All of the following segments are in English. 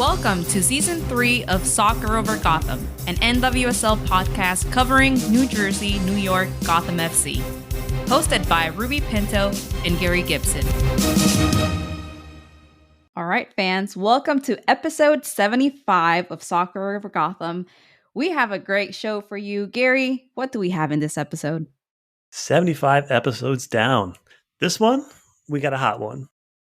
Welcome to Season 3 of Soccer Over Gotham, an NWSL podcast covering New Jersey, New York, Gotham FC. Hosted by Ruby Pinto and Gary Gibson. All right, fans, welcome to episode 75 of Soccer Over Gotham. We have a great show for you. Gary, what do we have in this episode? 75 episodes down. This one, we got a hot one.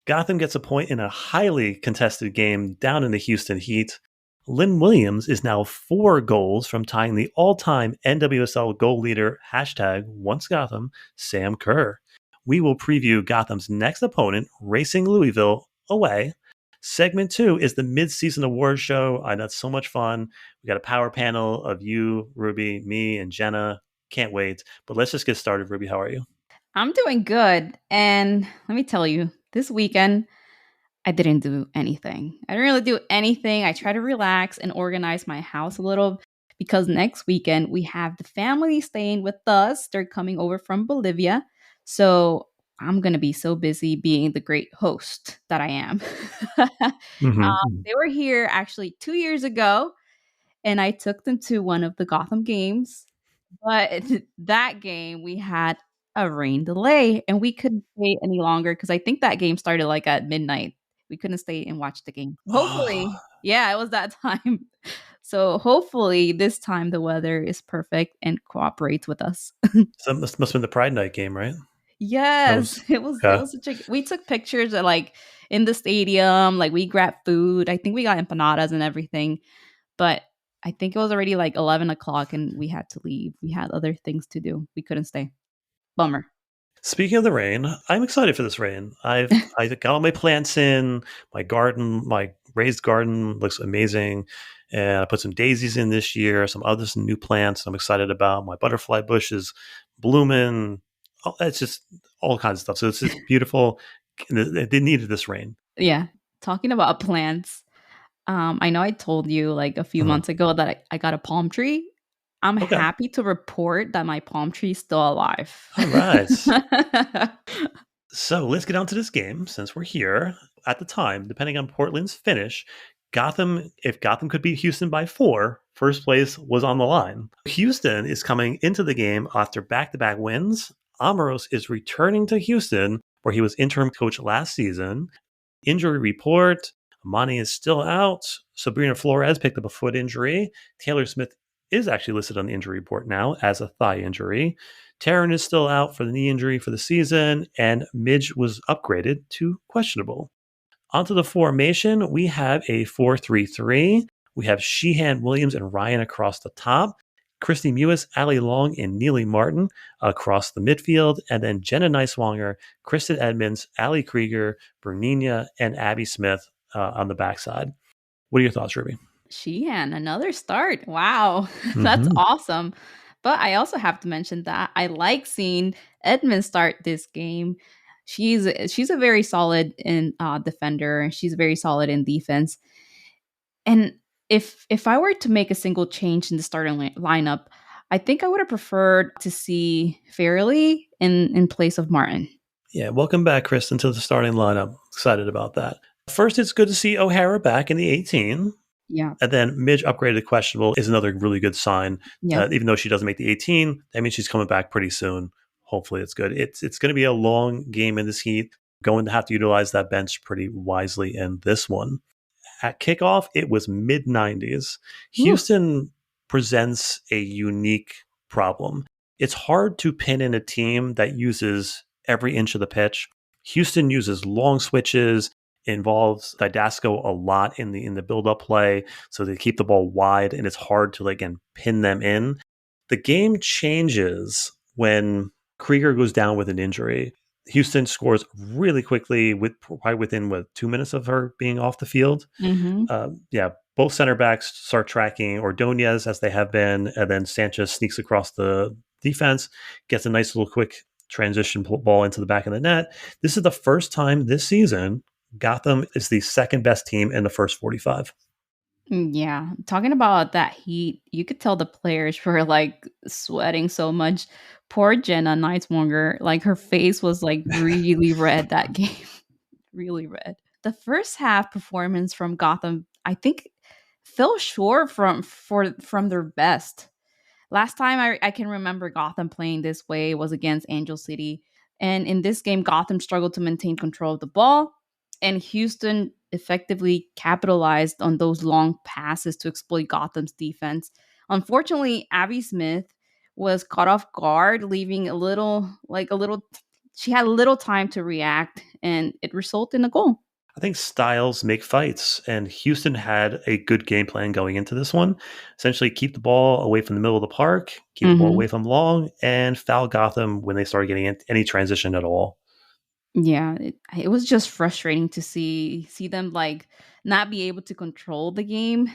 Gotham gets a point in a highly contested game down in the Houston Heat. Lynn Williams is now 4 goals from tying the all-time NWSL goal leader, #OnceGotham, Sam Kerr. We will preview Gotham's next opponent, Racing Louisville, away. Segment 2 is the mid-season awards show. I know it's so much fun. We got a power panel of you, Ruby, me, and Jenna. Can't wait. But let's just get started. Ruby, how are you? I'm doing good. And let me tell you, this weekend, I didn't do anything. I didn't really do anything. I try to relax and organize my house a little because next weekend we have the family staying with us. They're coming over from Bolivia. So I'm going to be so busy being the great host that I am. They were here actually 2 years ago, and I took them to one of the Gotham games. But that game, we had a rain delay, and we couldn't stay any longer because I think that game started like at midnight. We couldn't stay and watch the game. Hopefully, yeah, it was that time. So hopefully this time the weather is perfect and cooperates with us. So must have been the Pride Night game, right? Yes, it was such a. We took pictures of like in the stadium, like we grabbed food. I think we got empanadas and everything, but I think it was already like 11 o'clock and we had to leave. We had other things to do. We couldn't stay. Bummer. Speaking of the rain, I'm excited for this rain. I got all my plants in. My raised garden looks amazing. And I put some daisies in this year, some new plants I'm excited about. My butterfly bush is blooming. It's just all kinds of stuff. So it's just beautiful. They needed this rain. Yeah. Talking about plants, I know I told you like a few months ago that I got a palm tree. I'm happy to report that my palm tree is still alive. All right. So let's get on to this game since we're here. At the time, depending on Portland's finish, if Gotham could beat Houston by 4, first place was on the line. Houston is coming into the game after back-to-back wins. Amoros is returning to Houston, where he was interim coach last season. Injury report, Amani is still out. Sabrina Flores picked up a foot injury. Taylor Smith is actually listed on the injury report now as a thigh injury. Taryn is still out for the knee injury for the season, and Midge was upgraded to questionable. Onto the formation, we have a 4-3-3. We have Sheehan, Williams, and Ryan across the top. Christy Mewis, Ali Long, and Neely Martin across the midfield. And then Jenna Neiswanger, Kristen Edmonds, Ali Krieger, Bernina, and Abby Smith on the backside. What are your thoughts, Ruby? Sheehan, another start. Wow, that's awesome. But I also have to mention that I like seeing Edmonds start this game. She's a very solid defender. She's very solid in defense. And if I were to make a single change in the starting lineup, I think I would have preferred to see Fairley in place of Martin. Yeah, welcome back, Kristen, to the starting lineup. Excited about that. First, it's good to see O'Hara back in the 18. Yeah. And then Midge upgraded to questionable is another really good sign. Yeah. Even though she doesn't make the 18, that means she's coming back pretty soon. Hopefully it's good. It's going to be a long game in this heat. Going to have to utilize that bench pretty wisely in this one. At kickoff, it was mid-90s. Houston presents a unique problem. It's hard to pin in a team that uses every inch of the pitch. Houston uses long switches, involves Didasco a lot in the build-up play, so they keep the ball wide, and it's hard to pin them in. The game changes when Krieger goes down with an injury. Houston scores really quickly, probably within 2 minutes of her being off the field. Both center backs start tracking Ordonez as they have been, and then Sanchez sneaks across the defense, gets a nice little quick transition ball into the back of the net. This is the first time this season Gotham is the second best team in the first 45. Yeah. Talking about that heat, you could tell the players were sweating so much. Poor Jenna Neiswanger, her face was really red that game. Really red. The first half performance from Gotham I think fell short from their best. Last time I can remember Gotham playing this way was against Angel City. And in this game, Gotham struggled to maintain control of the ball, and Houston effectively capitalized on those long passes to exploit Gotham's defense. Unfortunately, Abby Smith was caught off guard, leaving she had little time to react, and it resulted in a goal. I think styles make fights, and Houston had a good game plan going into this one. Essentially, keep the ball away from the middle of the park, keep the ball Hmm. away from long, and foul Gotham when they started getting any transition at all. Yeah, it was just frustrating to see them like not be able to control the game.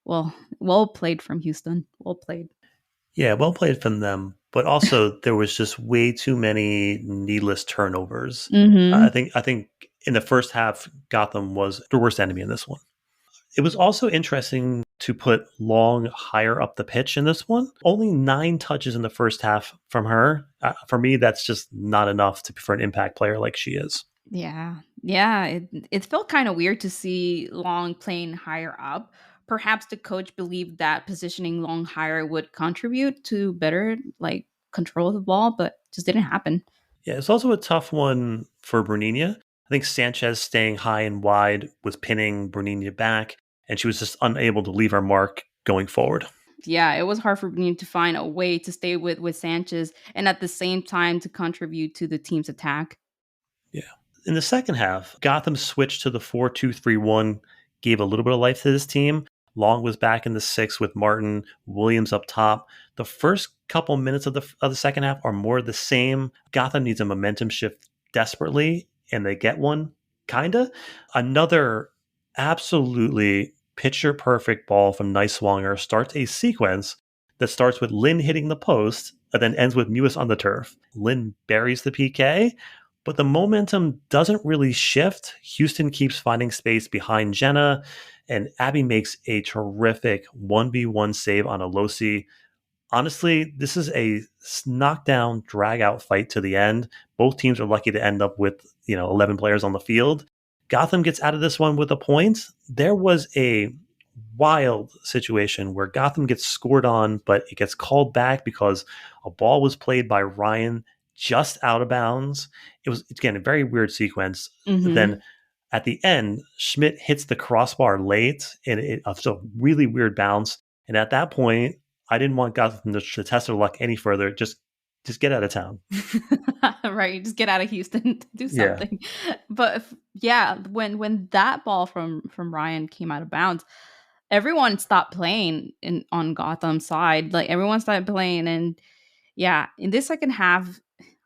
Well played from Houston. Well played. Yeah, well played from them, but also there was just way too many needless turnovers. Hmm. I think in the first half, Gotham was the worst enemy in this one. It was also interesting to put Long higher up the pitch in this one. Only 9 touches in the first half from her. For me, that's just not enough for an impact player like she is. Yeah. Yeah, it felt kind of weird to see Long playing higher up. Perhaps the coach believed that positioning Long higher would contribute to better like control of the ball, but just didn't happen. Yeah, it's also a tough one for Bernina. I think Sanchez staying high and wide was pinning Bernina back, and she was just unable to leave her mark going forward. Yeah, it was hard for me to find a way to stay with Sanchez and at the same time to contribute to the team's attack. Yeah. In the second half, Gotham switched to the 4-2-3-1, gave a little bit of life to this team. Long was back in the six with Martin, Williams up top. The first couple minutes of the second half are more the same. Gotham needs a momentum shift desperately, and they get one, kinda. Another absolutely picture perfect ball from Neiswanger starts a sequence that starts with Lynn hitting the post and then ends with Mewis on the turf. Lynn buries the PK, but the momentum doesn't really shift. Houston keeps finding space behind Jenna, and Abby makes a terrific 1v1 save on Alosi. Honestly, this is a knockdown, drag out fight to the end. Both teams are lucky to end up with 11 players on the field. Gotham gets out of this one with a point. There was a wild situation where Gotham gets scored on, but it gets called back because a ball was played by Ryan just out of bounds. It was, again, a very weird sequence. Hmm. Then at the end, Schmidt hits the crossbar late, and it's a really weird bounce. And at that point, I didn't want Gotham to test their luck any further. Just get out of town. Right, just get out of Houston, do Yeah. something. But yeah, when that ball from Ryan came out of bounds, everyone stopped playing in on Gotham's side. Like everyone started playing, and yeah, in this second half,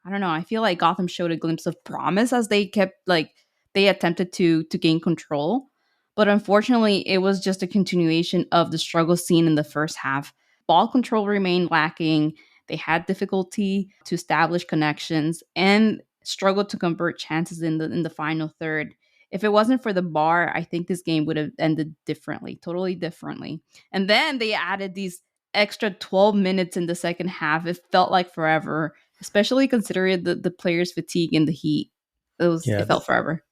I don't know. I feel like Gotham showed a glimpse of promise as they kept like they attempted to gain control, but unfortunately, it was just a continuation of the struggle seen in the first half. Ball control remained lacking. They had difficulty to establish connections and struggled to convert chances in the final third. If it wasn't for the bar, I think this game would have ended differently, totally differently. And then they added these extra 12 minutes in the second half. It felt like forever, especially considering the players' fatigue in the heat. Yeah. It felt forever.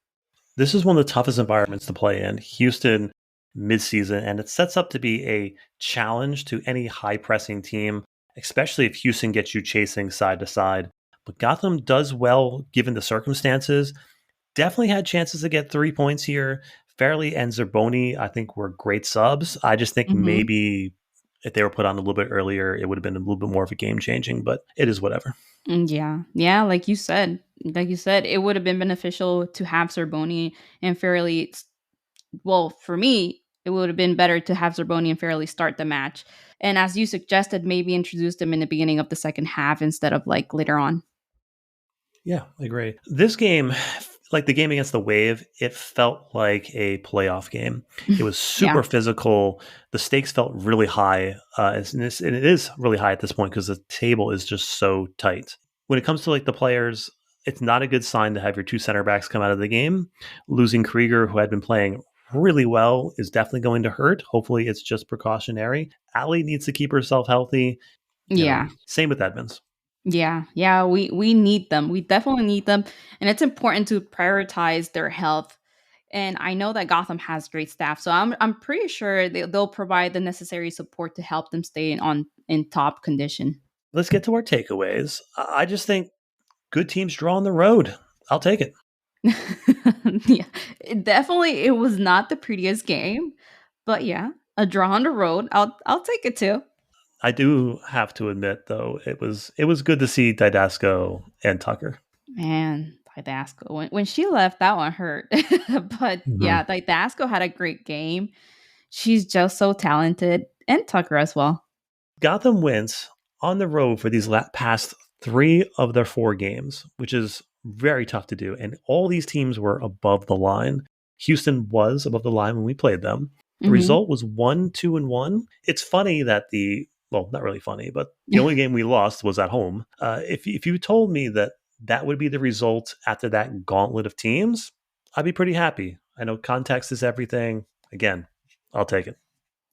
This is one of the toughest environments to play in. Houston midseason, and it sets up to be a challenge to any high pressing team, especially if Houston gets you chasing side to side. But Gotham does well given the circumstances. Definitely had chances to get 3 points here. Fairley and Zerboni, I think, were great subs. I just think Hmm. maybe if they were put on a little bit earlier, it would have been a little bit more of a game changing, but it is whatever. Yeah, yeah, like you said, it would have been beneficial to have Zerboni and Fairley. Well, for me, it would have been better to have Zerboni and Fairley start the match, and as you suggested, maybe introduce them in the beginning of the second half instead of like later on. Yeah, I agree. This game, like the game against the Wave, it felt like a playoff game. It was super Yeah. physical. The stakes felt really high, and it is really high at this point because the table is just so tight. When it comes to like the players, it's not a good sign to have your two center backs come out of the game. Losing Krieger, who had been playing really well, is definitely going to hurt. Hopefully, it's just precautionary. Ali needs to keep herself healthy. Yeah. Same with Edmonds. Yeah, yeah, we need them. We definitely need them, and it's important to prioritize their health. And I know that Gotham has great staff, so I'm pretty sure they'll provide the necessary support to help them stay in top condition. Let's get to our takeaways. I just think good teams draw on the road. I'll take it. Yeah, it was not the prettiest game, but yeah, a draw on the road. I'll take it too. I do have to admit, though, it was good to see Didasco and Tucker. Man, Didasco, when she left, that one hurt. But Mhm. yeah, Didasco had a great game. She's just so talented, and Tucker as well. Gotham wins on the road for these past 3 of their 4 games, which is very tough to do. And all these teams were above the line. Houston was above the line when we played them. The Hmm. result was 1-2-1. It's funny that well, not really funny, but the only game we lost was at home. If you told me that that would be the result after that gauntlet of teams, I'd be pretty happy. I know context is everything. Again, I'll take it.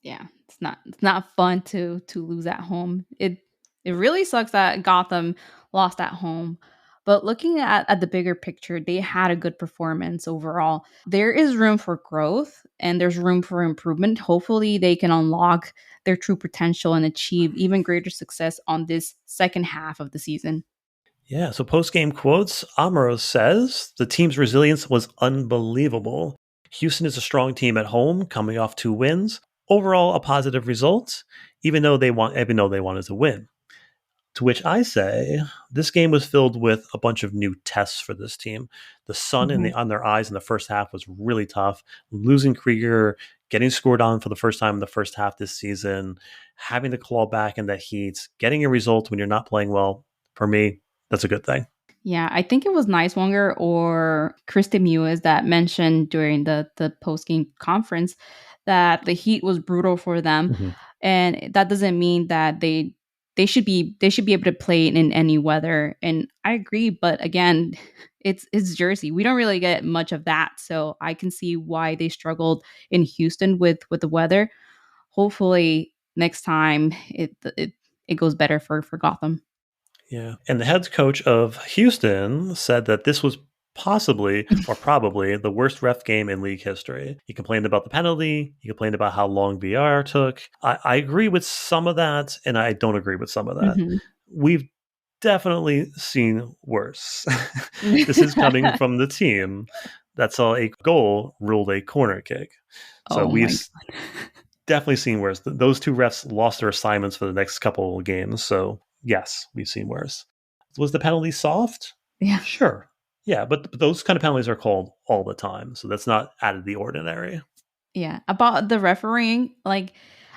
Yeah, it's not fun to lose at home. It really sucks that Gotham lost at home. But looking at the bigger picture, they had a good performance overall. There is room for growth and there's room for improvement. Hopefully they can unlock their true potential and achieve even greater success on this second half of the season. Yeah, so post game quotes Amaro says the team's resilience was unbelievable. Houston is a strong team at home, coming off 2 wins. Overall, a positive result, even though they wanted to win. To which I say, this game was filled with a bunch of new tests for this team. The sun Mhm. on their eyes in the first half was really tough. Losing Krieger, getting scored on for the first time in the first half this season, having to claw back in the heat, getting a result when you're not playing well, for me, that's a good thing. Yeah, I think it was Nicewonger or Kristen Mewes that mentioned during the post game conference that the heat was brutal for them, Mhm. and that doesn't mean that they should be able to play in any weather. And I agree, but again, it's Jersey. We don't really get much of that, so I can see why they struggled in Houston with the weather. Hopefully, next time it goes better for Gotham. Yeah. And the head coach of Houston said that this was possibly or probably the worst ref game in league history. He complained about the penalty. He complained about how long VR took. I agree with some of that, and I don't agree with some of that. Mhm. We've definitely seen worse. This is coming from the team that saw a goal ruled a corner kick. So Oh we've my god. definitely seen worse. Those 2 refs lost their assignments for the next couple of games. So, yes, we've seen worse. Was the penalty soft? Yeah. Sure. Yeah, but those kind of penalties are called all the time. So that's not out of the ordinary. Yeah. About the refereeing, like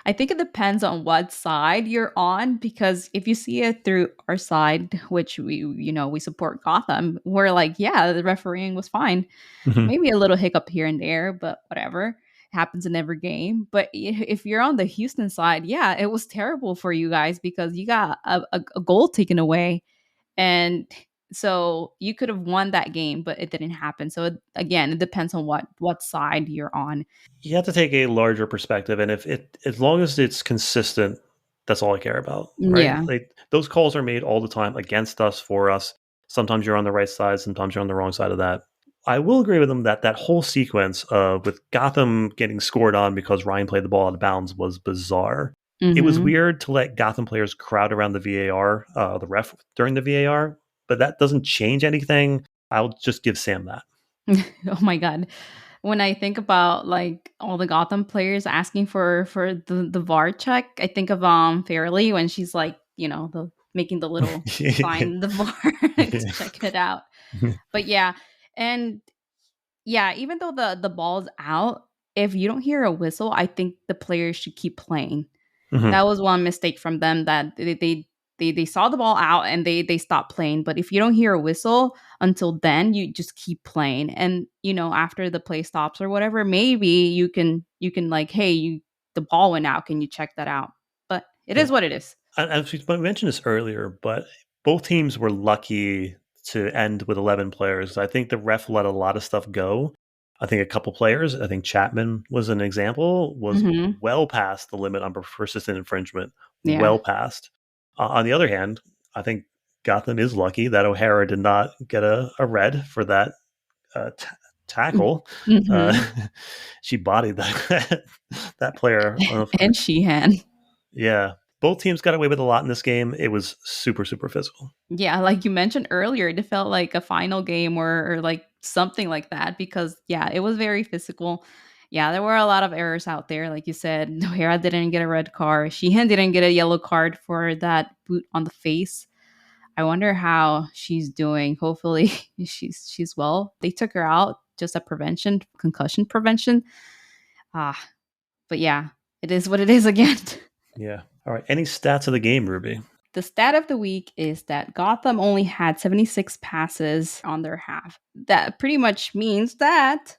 I think it depends on what side you're on because if you see it through our side, which we support Gotham, we're like, yeah, the refereeing was fine. Mhm. Maybe a little hiccup here and there, but whatever. Happens in every game. But if you're on the Houston side, yeah, it was terrible for you guys because you got a goal taken away. And so you could have won that game, but it didn't happen. So again, it depends on what side you're on. You have to take a larger perspective. And if it, as long as it's consistent, that's all I care about, right? Yeah. Like those calls are made all the time against us, for us. Sometimes you're on the right side, sometimes you're on the wrong side of that. I will agree with them that that whole sequence of with Gotham getting scored on because Ryan played the ball out of bounds was bizarre. It was Mhm. weird to let Gotham players crowd around the VAR, the ref during the VAR, but that doesn't change anything. I'll just give Sam that. Oh my god. When I think about like all the Gotham players asking for the VAR check, I think of Fairly when she's like, the making the little sign the VAR to check it out. But yeah, and yeah, even though the ball's out, if you don't hear a whistle, I think the players should keep playing. Mhm. That was one mistake from them that they saw the ball out and they stopped playing. But if you don't hear a whistle until then, you just keep playing. And after the play stops or whatever, maybe you can like, hey, the ball went out. Can you check that out? But it Yeah. is what it is. As we mentioned this earlier, but both teams were lucky to end with 11 players. I think the ref let a lot of stuff go. I think a couple players, I think Chapman was an example, was Hmm. well past the limit on persistent infringement, Yeah. well past. On the other hand, I think Gotham is lucky that O'Hara did not get a red for that uh, t- tackle. Mm-hmm. She bodied that player. And Sheehan. Yeah. Both teams got away with a lot in this game. It was super, super physical. Yeah, like you mentioned earlier, it felt like a final game or like something like that because yeah, it was very physical. Yeah, there were a lot of errors out there. Like you said, Nohera didn't get a red card. Sheehan didn't get a yellow card for that boot on the face. I wonder how she's doing. Hopefully she's well. They took her out just a prevention, concussion prevention. Ah, but yeah, it is what it is again. Yeah. All right. Any stats of the game, Ruby? The stat of the week is that Gotham only had 76 passes on their half. That pretty much means that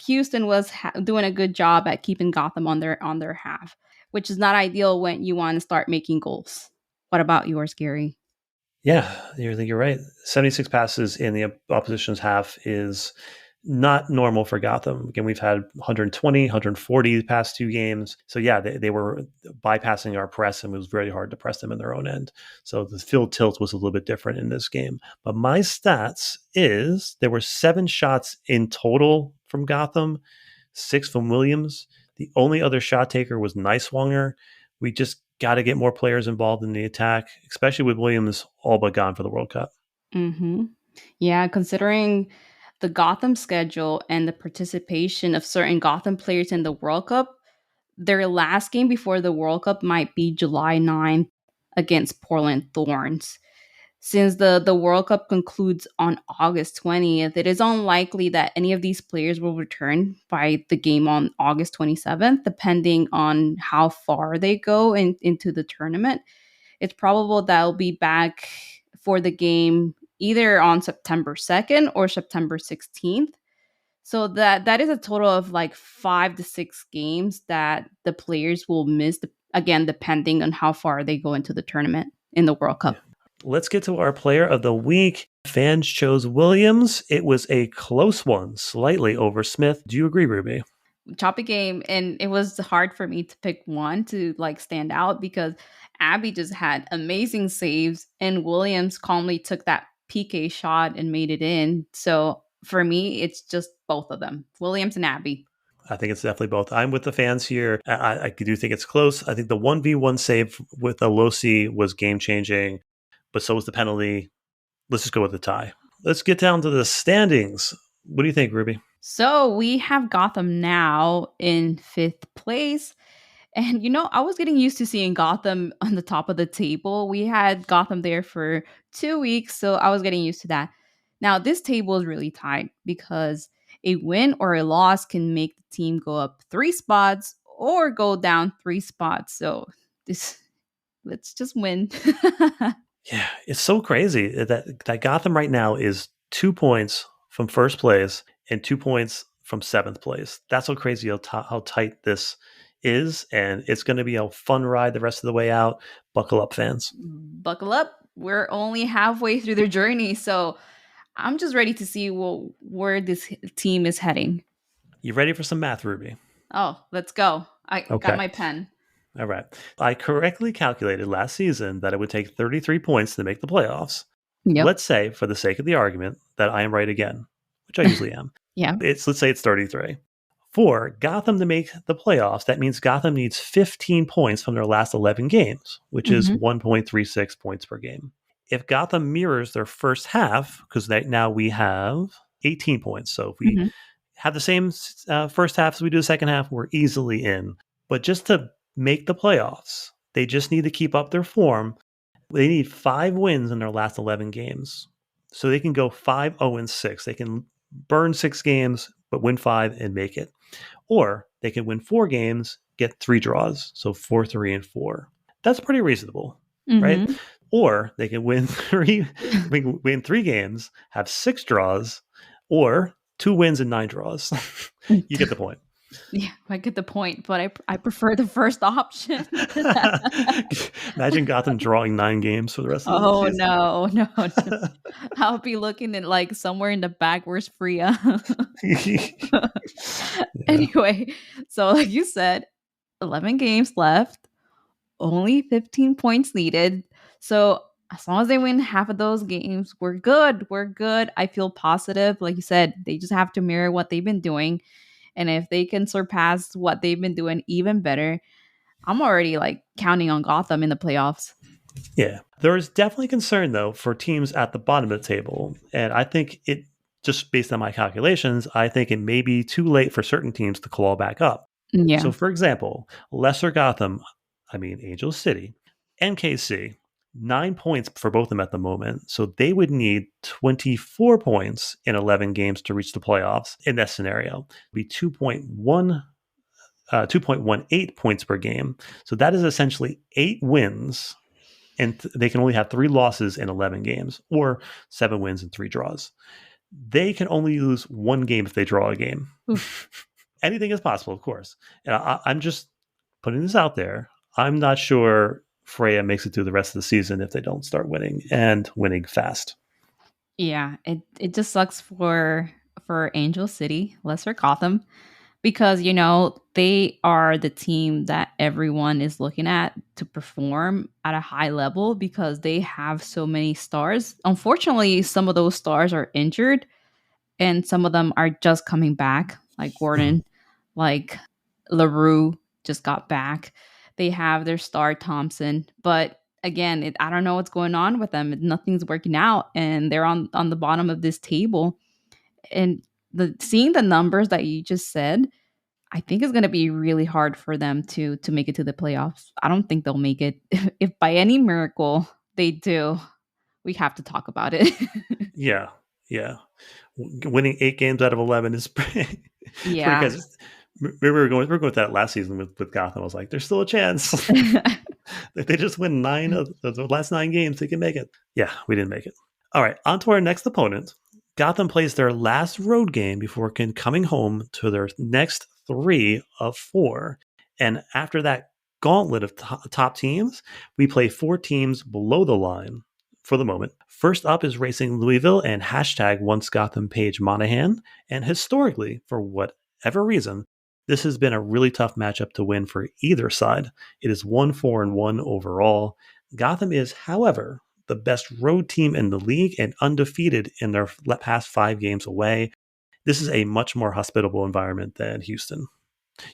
Houston was doing a good job at keeping Gotham on their half, which is not ideal when you want to start making goals. What about yours, Gary? Yeah, you're right. 76 passes in the opposition's half is not normal for Gotham. Again, we've had 120, 140 the past two games. So yeah, they were bypassing our press and it was very hard to press them in their own end. So the field tilt was a little bit different in this game. But my stats is there were 7 shots in total from Gotham, 6 from Williams. The only other shot taker was Niswanger. We just got to get more players involved in the attack, especially with Williams all but gone for the World Cup. Mm-hmm. Yeah, considering the Gotham schedule and the participation of certain Gotham players in the World Cup, their last game before the World Cup might be July 9th against Portland Thorns. Since the World Cup concludes on August 20th, it is unlikely that any of these players will return by the game on August 27th, depending on how far they go into the tournament. It's probable that I'll be back for the game either on September 2nd or September 16th. So that is a total of like 5 to 6 games that the players will miss, again, depending on how far they go into the tournament in the World Cup. Yeah. Let's get to our player of the week. Fans chose Williams. It was a close one, slightly over Smith. Do you agree, Ruby? Choppy game, and it was hard for me to pick one to like stand out because Abby just had amazing saves and Williams calmly took that PK shot and made it in. So for me, it's just both of them, Williams and Abby. I think it's definitely both. I'm with the fans here. I do think it's close. I think the 1v1 save with Alosi was game changing, but so was the penalty. Let's just go with the tie. Let's get down to the standings. What do you think, Ruby? So we have Gotham now in 5th place. And I was getting used to seeing Gotham on the top of the table. We had Gotham there for 2 weeks, so I was getting used to that. Now, this table is really tight because a win or a loss can make the team go up 3 spots or go down 3 spots. So let's just win. Yeah, it's so crazy that Gotham right now is 2 points from first place and 2 points from 7th place. That's how crazy how tight this is, and it's going to be a fun ride the rest of the way out. Buckle up, fans. Buckle up. We're only halfway through their journey, so I'm just ready to see where this team is heading. You ready for some math, Ruby? Oh, let's go. I got my pen. All right. I correctly calculated last season that it would take 33 points to make the playoffs. Yep. Let's say, for the sake of the argument, that I am right again, which I usually am. Yeah. Let's say it's 33. For Gotham to make the playoffs, that means Gotham needs 15 points from their last 11 games, which is 1.36 points per game. If Gotham mirrors their first half, because now we have 18 points. So if we have the same first half as we do the second half, we're easily in. But just to make the playoffs, they just need to keep up their form. They need 5 wins in their last 11 games. So they can go 5-0-6. They can burn 6 games, but win 5 and make it. Or they can win 4 games, get 3 draws. So 4-3-4. That's pretty reasonable, right? Or they can win 3 games, have 6 draws, or 2 wins and 9 draws. You get the point. Yeah, I get the point, but I prefer the first option. Imagine Gotham drawing 9 games for the rest of the season. No. I'll be looking at like somewhere in the back. Where's Freya? Anyway, so like you said, 11 games left, only 15 points needed. So as long as they win half of those games, we're good. We're good. I feel positive. Like you said, they just have to mirror what they've been doing. And if they can surpass what they've been doing even better, I'm already like counting on Gotham in the playoffs. Yeah. There is definitely concern, though, for teams at the bottom of the table. And I think it, just based on my calculations, I think it may be too late for certain teams to claw back up. Yeah. So, for example, Lesser Gotham, Angel City, NKC, 9 points for both of them at the moment. So they would need 24 points in 11 games to reach the playoffs in that scenario. It'd be 2.18 points per game. So that is essentially 8 wins, and they can only have 3 losses in 11 games, or 7 wins and 3 draws. They can only lose 1 game if they draw a game. Anything is possible, of course. And I'm just putting this out there. I'm not sure Freya makes it through the rest of the season if they don't start winning, and winning fast. Yeah, it just sucks for Angel City, Lesser Gotham, because they are the team that everyone is looking at to perform at a high level because they have so many stars. Unfortunately, some of those stars are injured and some of them are just coming back, like Gordon, like LaRue just got back. They have their star Thompson, but again, I don't know what's going on with them. Nothing's working out, and they're on the bottom of this table. And seeing the numbers that you just said, I think it's going to be really hard for them to make it to the playoffs. I don't think they'll make it. If by any miracle they do, we have to talk about it. Yeah, yeah. Winning 8 games out of 11 is pretty Yeah. good. We were going with that last season with Gotham. I was like, there's still a chance. If they just win 9 of the last 9 games, they can make it. Yeah, we didn't make it. All right, on to our next opponent. Gotham plays their last road game before coming home to their next 3 of 4. And after that gauntlet of top teams, we play 4 teams below the line for the moment. First up is Racing Louisville and hashtag once Gotham Paige Monahan. And historically, for whatever reason, this has been a really tough matchup to win for either side. It is 1-4-1 overall. Gotham is, however, the best road team in the league and undefeated in their past 5 games away. This is a much more hospitable environment than Houston.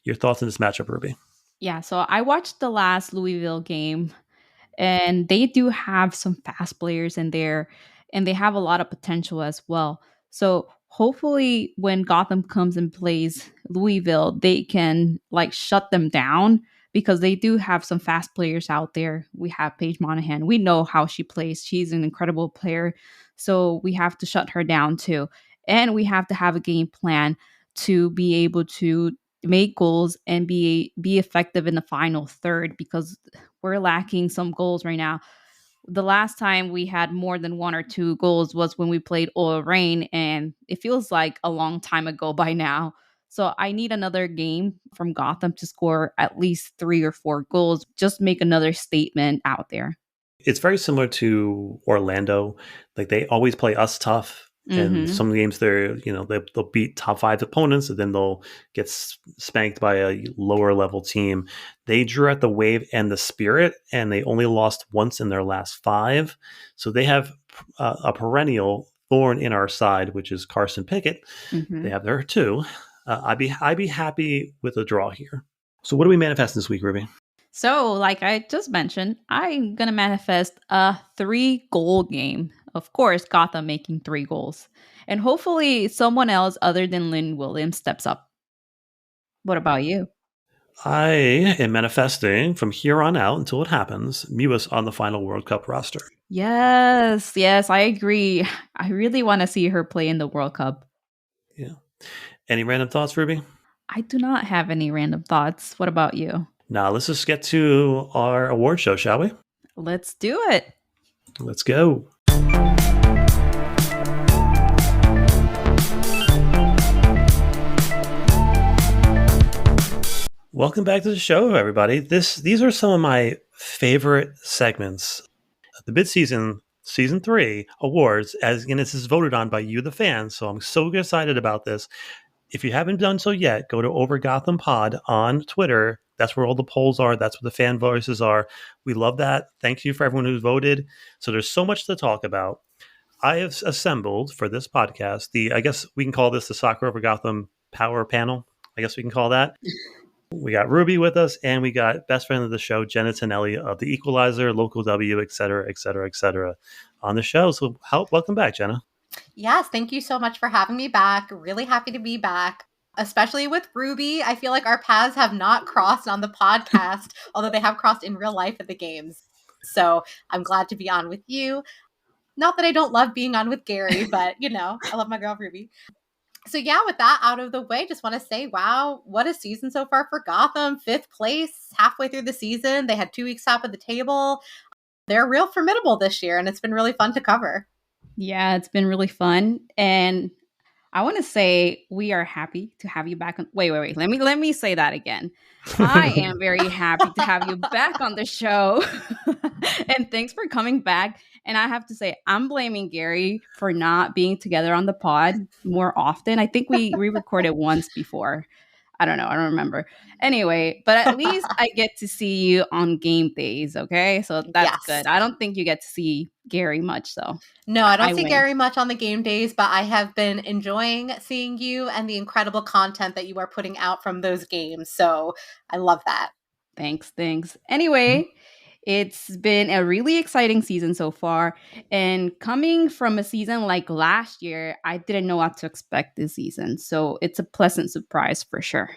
Your thoughts on this matchup, Ruby? Yeah, so I watched the last Louisville game, and they do have some fast players in there, and they have a lot of potential as well. So hopefully when Gotham comes and plays Louisville, they can like shut them down because they do have some fast players out there. We have Paige Monahan. We know how she plays. She's an incredible player. So we have to shut her down too. And we have to have a game plan to be able to make goals and be effective in the final third because we're lacking some goals right now. The last time we had more than 1 or 2 goals was when we played Oil Rain, and it feels like a long time ago by now. So I need another game from Gotham to score at least 3 or 4 goals. Just make another statement out there. It's very similar to Orlando. Like, they always play us tough. And Mm-hmm. some games they'll beat top 5 opponents, and then they'll get spanked by a lower level team. They drew at the Wave and the Spirit, and they only lost once in their last 5. So they have a perennial thorn in our side, which is Carson Pickett. Mm-hmm. They have there too. I'd be happy with a draw here. So what do we manifest this week, Ruby? So, like I just mentioned, I'm going to manifest a 3-goal game. Of course, Gotham making 3 goals. And hopefully, someone else other than Lynn Williams steps up. What about you? I am manifesting from here on out until it happens, Mewis on the final World Cup roster. Yes, I agree. I really want to see her play in the World Cup. Yeah. Any random thoughts, Ruby? I do not have any random thoughts. What about you? Now, let's just get to our award show, shall we? Let's do it. Let's go. Welcome back to the show, everybody. These are some of my favorite segments. The mid-season, season 3 awards, and this is voted on by you, the fans. So I'm so excited about this. If you haven't done so yet, go to Over Gotham Pod on Twitter, That's where all the polls are. That's where the fan voices are. We love that. Thank you for everyone who's voted. So there's so much to talk about. I have assembled for this podcast I guess we can call this the Soccer Over Gotham Power Panel. I guess we can call that. We got Ruby with us, and we got best friend of the show, Jenna Tonelli of the Equalizer, Local W, et cetera, et cetera, et cetera, on the show. So welcome back, Jenna. Yes, thank you so much for having me back. Really happy to be back, especially with Ruby. I feel like our paths have not crossed on the podcast, although they have crossed in real life at the games. So I'm glad to be on with you. Not that I don't love being on with Gary, but I love my girl Ruby. So yeah, with that out of the way, just want to say, wow, what a season so far for Gotham. 5th place, halfway through the season. They had 2 weeks top of the table. They're real formidable this year, and it's been really fun to cover. Yeah, it's been really fun. And I want to say we are happy to have you back on. Wait. Let me say that again. I am very happy to have you back on the show. And thanks for coming back. And I have to say, I'm blaming Gary for not being together on the pod more often. I think we recorded once before. I don't know. I don't remember. Anyway, but at least I get to see you on game days. Okay. So that's good. I don't think you get to see Gary much. So no, I don't see Gary much on the game days, but I have been enjoying seeing you and the incredible content that you are putting out from those games. So I love that. Thanks. Anyway, it's been a really exciting season so far. And coming from a season like last year, I didn't know what to expect this season. So it's a pleasant surprise for sure.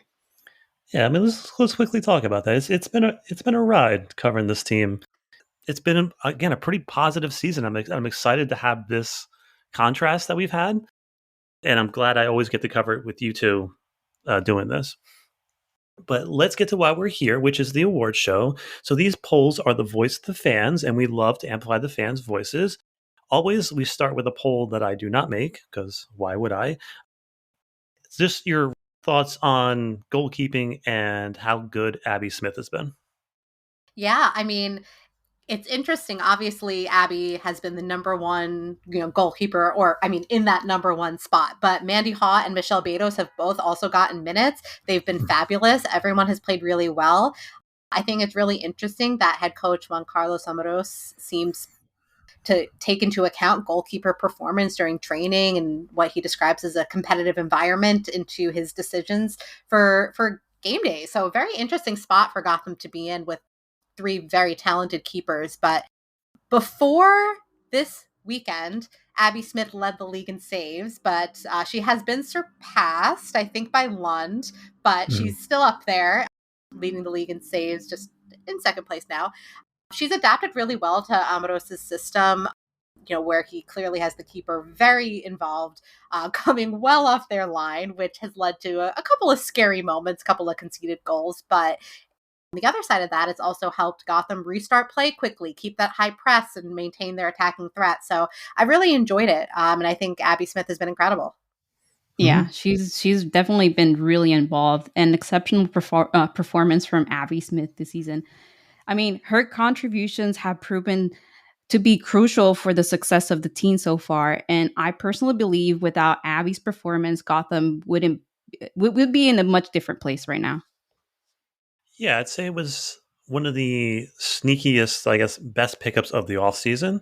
Yeah, I mean, let's quickly talk about that. It's been a ride covering this team. It's been, again, a pretty positive season. I'm excited to have this contrast that we've had. And I'm glad I always get to cover it with you two doing this. But let's get to why we're here, which is the awards show. So these polls are the voice of the fans, and we love to amplify the fans' voices. Always, we start with a poll that I do not make, because why would I? It's just your thoughts on goalkeeping and how good Abby Smith has been. Yeah, I mean, it's interesting. Obviously, Abby has been the number one, goalkeeper, in that number one spot. But Mandy Haw and Michelle Betos have both also gotten minutes. They've been fabulous. Everyone has played really well. I think it's really interesting that head coach Juan Carlos Amoros seems to take into account goalkeeper performance during training and what he describes as a competitive environment into his decisions for game day. So a very interesting spot for Gotham to be in with 3 very talented keepers. But before this weekend, Abby Smith led the league in saves, but she has been surpassed, I think, by Lund, but she's still up there, leading the league in saves, just in 2nd place now. She's adapted really well to Amoros's system, where he clearly has the keeper very involved, coming well off their line, which has led to a couple of scary moments, a couple of conceded goals. But on the other side of that, it's also helped Gotham restart play quickly, keep that high press, and maintain their attacking threat. So I really enjoyed it, and I think Abby Smith has been incredible. Yeah, she's definitely been really involved. An exceptional performance from Abby Smith this season. I mean, her contributions have proven to be crucial for the success of the team so far. And I personally believe without Abby's performance, Gotham would be in a much different place right now. Yeah, I'd say it was one of the sneakiest, I guess, best pickups of the offseason.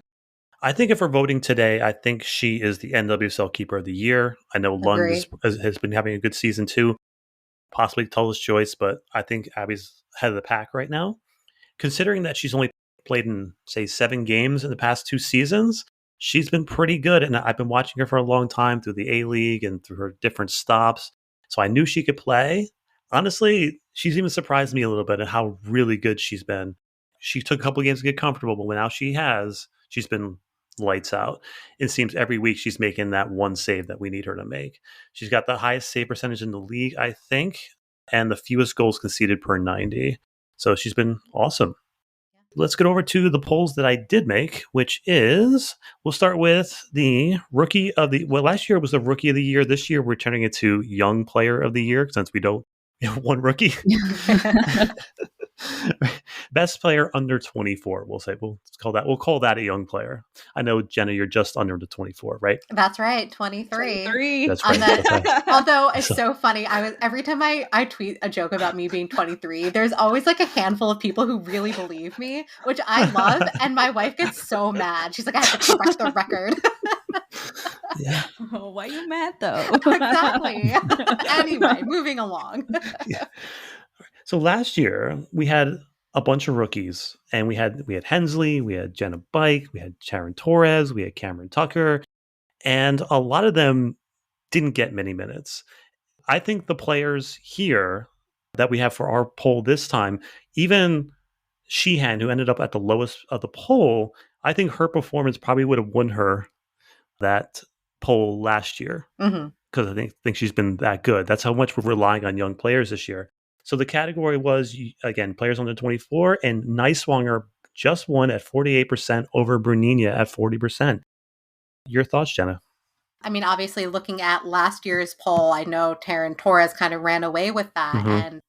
I think if we're voting today, I think she is the NWSL Keeper of the Year. I know Lund has been having a good season too, possibly Tolla's choice, but I think Abby's head of the pack right now. Considering that she's only played in, say, 7 games in the past 2 seasons, she's been pretty good. And I've been watching her for a long time through the A-League and through her different stops. So I knew she could play. Honestly, she's even surprised me a little bit at how really good she's been. She took a couple of games to get comfortable, but now she's been lights out. It seems every week she's making that one save that we need her to make. She's got the highest save percentage in the league, I think, and the fewest goals conceded per 90. So she's been awesome. Let's get over to the polls that I did make, which is, we'll start with the rookie of the, last year was the rookie of the year. This year we're turning it to young player of the year since we don't have one rookie. Best player under 24. We'll say we'll call that a young player. I know, Jenna, you're just under the 24, right? That's right, 23. 23. That's right. Although it's so funny, every time I tweet a joke about me being 23, there's always like a handful of people who really believe me, which I love, and my wife gets so mad. She's like, I have to correct the record. Yeah. Oh, why are you mad though? Exactly. Anyway, moving along. Yeah. So last year we had a bunch of rookies, and we had Hensley, we had Jenna Bike, we had Sharon Torres, we had Cameron Tucker, and a lot of them didn't get many minutes. I think the players here that we have for our poll this time, even Sheehan, who ended up at the lowest of the poll, I think her performance probably would have won her that poll last year, because I think she's been that good. That's how much we're relying on young players this year. So the category was, again, players under 24, and Neiswanger just won at 48% over Bruninia at 40%. Your thoughts, Jenna? I mean, obviously, looking at last year's poll, I know Taryn Torres kind of ran away with that. And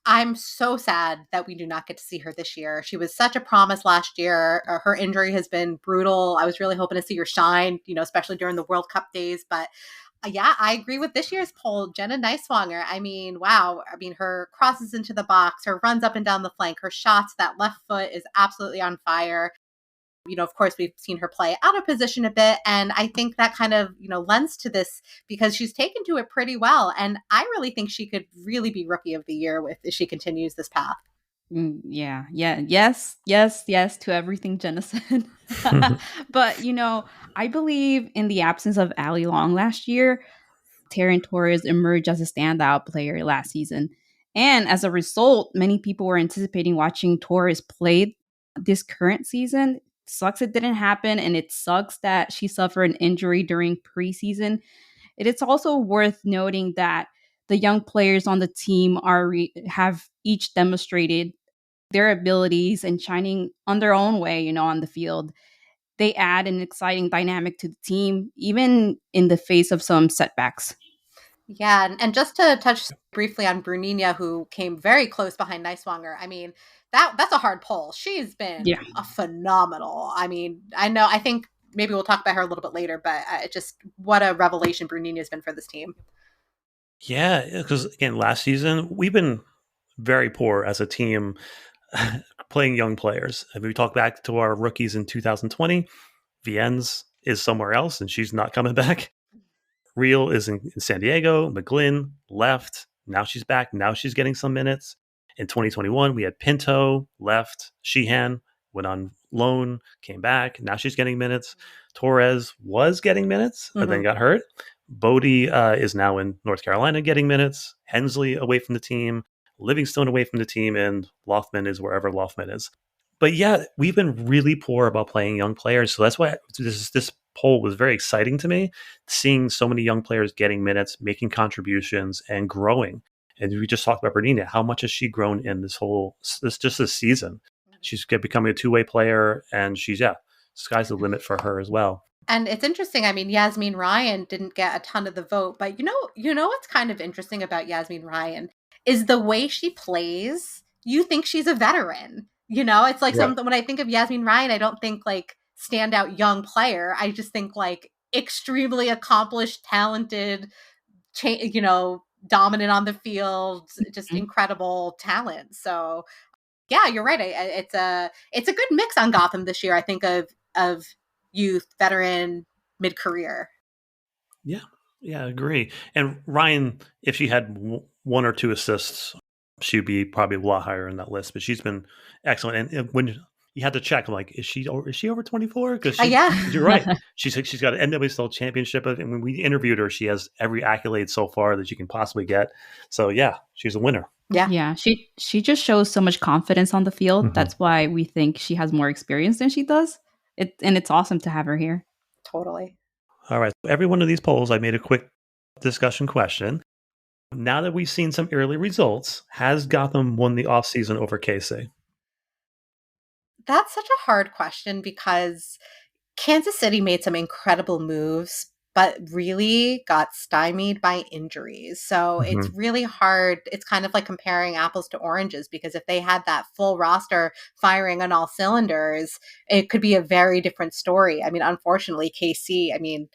I'm so sad that we do not get to see her this year. She was such a promise last year. Her injury has been brutal. I was really hoping to see her shine, especially during the World Cup days. But yeah, I agree with this year's poll. Jenna Neiswanger, I mean, wow. I mean, her crosses into the box, her runs up and down the flank, her shots, that left foot is absolutely on fire. Of course, we've seen her play out of position a bit. And I think that kind of, lends to this because she's taken to it pretty well. And I really think she could really be Rookie of the Year if she continues this path. Yeah. Yes to everything Jenna said. But, I believe in the absence of Ali Long last year, Taryn Torres emerged as a standout player last season. And as a result, many people were anticipating watching Torres play this current season. Sucks it didn't happen, and it sucks that she suffered an injury during preseason. It is also worth noting that the young players on the team have each demonstrated their abilities and shining on their own way, on the field. They add an exciting dynamic to the team, even in the face of some setbacks. Yeah, and just to touch briefly on Bruninia, who came very close behind Neiswanger. I mean, that's a hard poll. She's been a phenomenal. I mean, I think maybe we'll talk about her a little bit later, but just what a revelation Bruninia has been for this team. Yeah, because again, last season we've been very poor as a team playing young players. If we talk back to our rookies in 2020, Viennes is somewhere else and she's not coming back. Real is in San Diego. McGlynn left. Now she's back. Now she's getting some minutes. In 2021, we had Pinto left. Sheehan went on loan, came back. Now she's getting minutes. Torres was getting minutes, but then got hurt. Bodie is now in North Carolina getting minutes. Hensley away from the team. Livingstone away from the team. And Loftman is wherever Loftman is. But yeah, we've been really poor about playing young players. So that's why this poll was very exciting to me, seeing so many young players getting minutes, making contributions, and growing. And we just talked about Bernina. How much has she grown in this season? She's becoming a two-way player, and sky's the limit for her as well. And it's interesting. I mean, Yasmin Ryan didn't get a ton of the vote, but you know what's kind of interesting about Yasmin Ryan is the way she plays. You think she's a veteran. It's like something when I think of Yasmin Ryan, I don't think like standout young player. I just think like extremely accomplished, talented, dominant on the field, just incredible talent. So yeah, you're right. It's a good mix on Gotham this year. I think of youth, veteran, mid-career. Yeah, I agree. And Ryan, if she had one or two assists, she'd be probably a lot higher in that list. But she's been excellent. And when you had to check, I'm like, is she over 24? Because you're right. She's got an NWSL championship, and when we interviewed her, she has every accolade so far that you can possibly get. So yeah, she's a winner. Yeah. She just shows so much confidence on the field. That's why we think she has more experience than she does. And it's awesome to have her here. Totally. All right. Every one of these polls, I made a quick discussion question. Now that we've seen some early results, has Gotham won the offseason over KC? That's such a hard question because Kansas City made some incredible moves, but really got stymied by injuries. So it's really hard. It's kind of like comparing apples to oranges, because if they had that full roster firing on all cylinders, it could be a very different story. I mean, unfortunately, KC, I mean,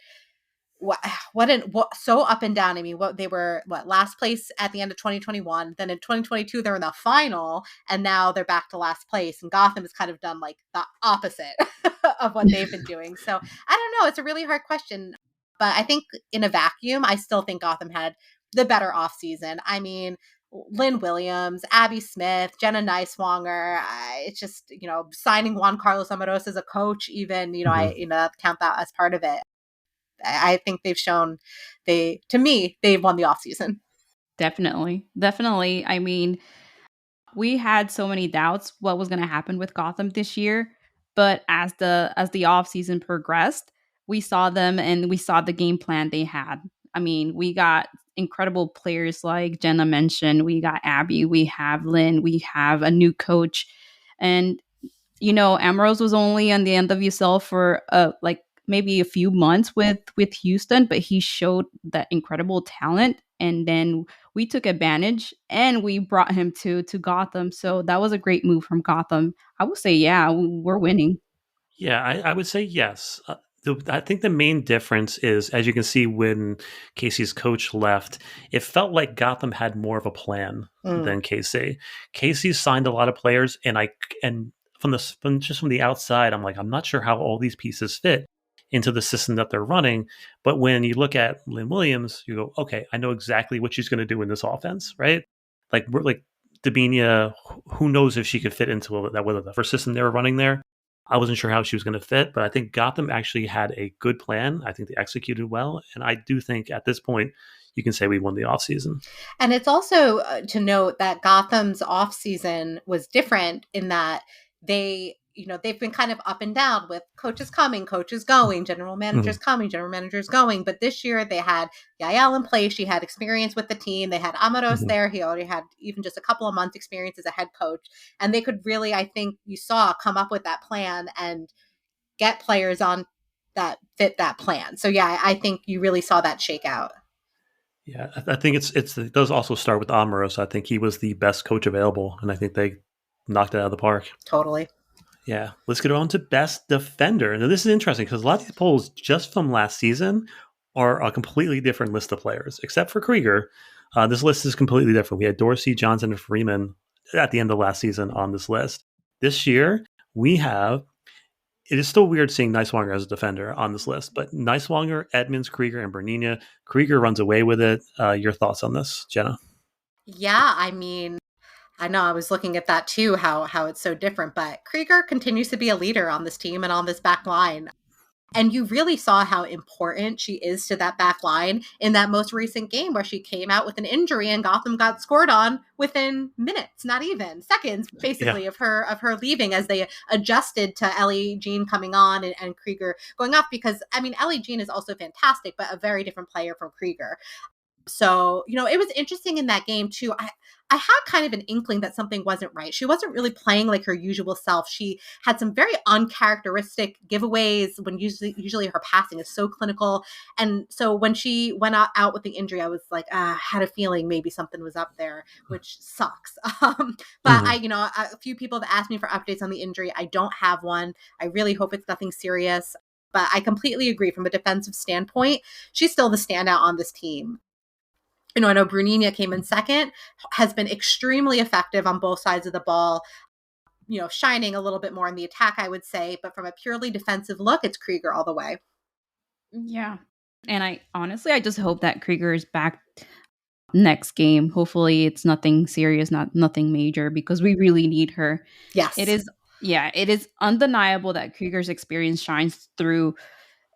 what so up and down. I mean, they were last place at the end of 2021. Then in 2022, they're in the final, and now they're back to last place. And Gotham has kind of done like the opposite of what they've been doing. So I don't know. It's a really hard question, but I think in a vacuum, I still think Gotham had the better offseason. I mean, Lynn Williams, Abby Smith, Jenna Neiswanger. It's just, signing Juan Carlos Amaros as a coach, even, I count that as part of it. I think they've shown they've won the offseason. Definitely. I mean, we had so many doubts what was going to happen with Gotham this year, but as the offseason progressed, we saw them and we saw the game plan they had. I mean, we got incredible players like Jenna mentioned. We got Abby, we have Lynn, we have a new coach. And Ambrose was only on the NWSL for maybe a few months with Houston, but he showed that incredible talent, and then we took advantage and we brought him to Gotham. So that was a great move from Gotham. I would say, yeah, we're winning. Yeah, I would say yes. I think the main difference is, as you can see, when Casey's coach left, it felt like Gotham had more of a plan than Casey. Casey signed a lot of players, and from the outside, I'm like, I'm not sure how all these pieces fit into the system that they're running. But when you look at Lynn Williams, you go, okay, I know exactly what she's going to do in this offense, right? Like we're like Dabinia, who knows if she could fit into whether the first system they were running there. I wasn't sure how she was going to fit, but I think Gotham actually had a good plan. I think they executed well. And I do think at this point, you can say we won the offseason. And it's also to note that Gotham's offseason was different in that they've been kind of up and down with coaches coming, coaches going, general managers coming, general managers going. But this year they had Yael in place. She had experience with the team. They had Amaros there. He already had even just a couple of months experience as a head coach. And they could really, I think you saw, come up with that plan and get players on that fit that plan. So yeah, I think you really saw that shake out. Yeah, I think it does also start with Amaros. I think he was the best coach available, and I think they knocked it out of the park. Totally. Yeah, let's get on to best defender. Now, this is interesting because a lot of these polls just from last season are a completely different list of players, except for Krieger. This list is completely different. We had Dorsey, Johnson, and Freeman at the end of last season on this list. This year, we have, it is still weird seeing Neiswanger as a defender on this list, but Neiswanger, Edmonds, Krieger, and Bernina. Krieger runs away with it. Your thoughts on this, Jenna? Yeah, I mean, I know I was looking at that too, how it's so different, but Krieger continues to be a leader on this team and on this back line. And you really saw how important she is to that back line in that most recent game where she came out with an injury and Gotham got scored on within minutes, not even seconds, basically, of her leaving as they adjusted to Ellie Jean coming on and Krieger going off. Because, I mean, Ellie Jean is also fantastic, but a very different player from Krieger. So, it was interesting in that game too. I had kind of an inkling that something wasn't right. She wasn't really playing like her usual self. She had some very uncharacteristic giveaways when usually her passing is so clinical. And so when she went out with the injury, I was like, I had a feeling maybe something was up there, which sucks. But a few people have asked me for updates on the injury. I don't have one. I really hope it's nothing serious. But I completely agree from a defensive standpoint. She's still the standout on this team. I know Bruninia came in second, has been extremely effective on both sides of the ball, shining a little bit more in the attack, I would say. But from a purely defensive look, it's Krieger all the way. Yeah. And I just hope that Krieger is back next game. Hopefully it's nothing serious, nothing major, because we really need her. Yes. It is undeniable that Krieger's experience shines through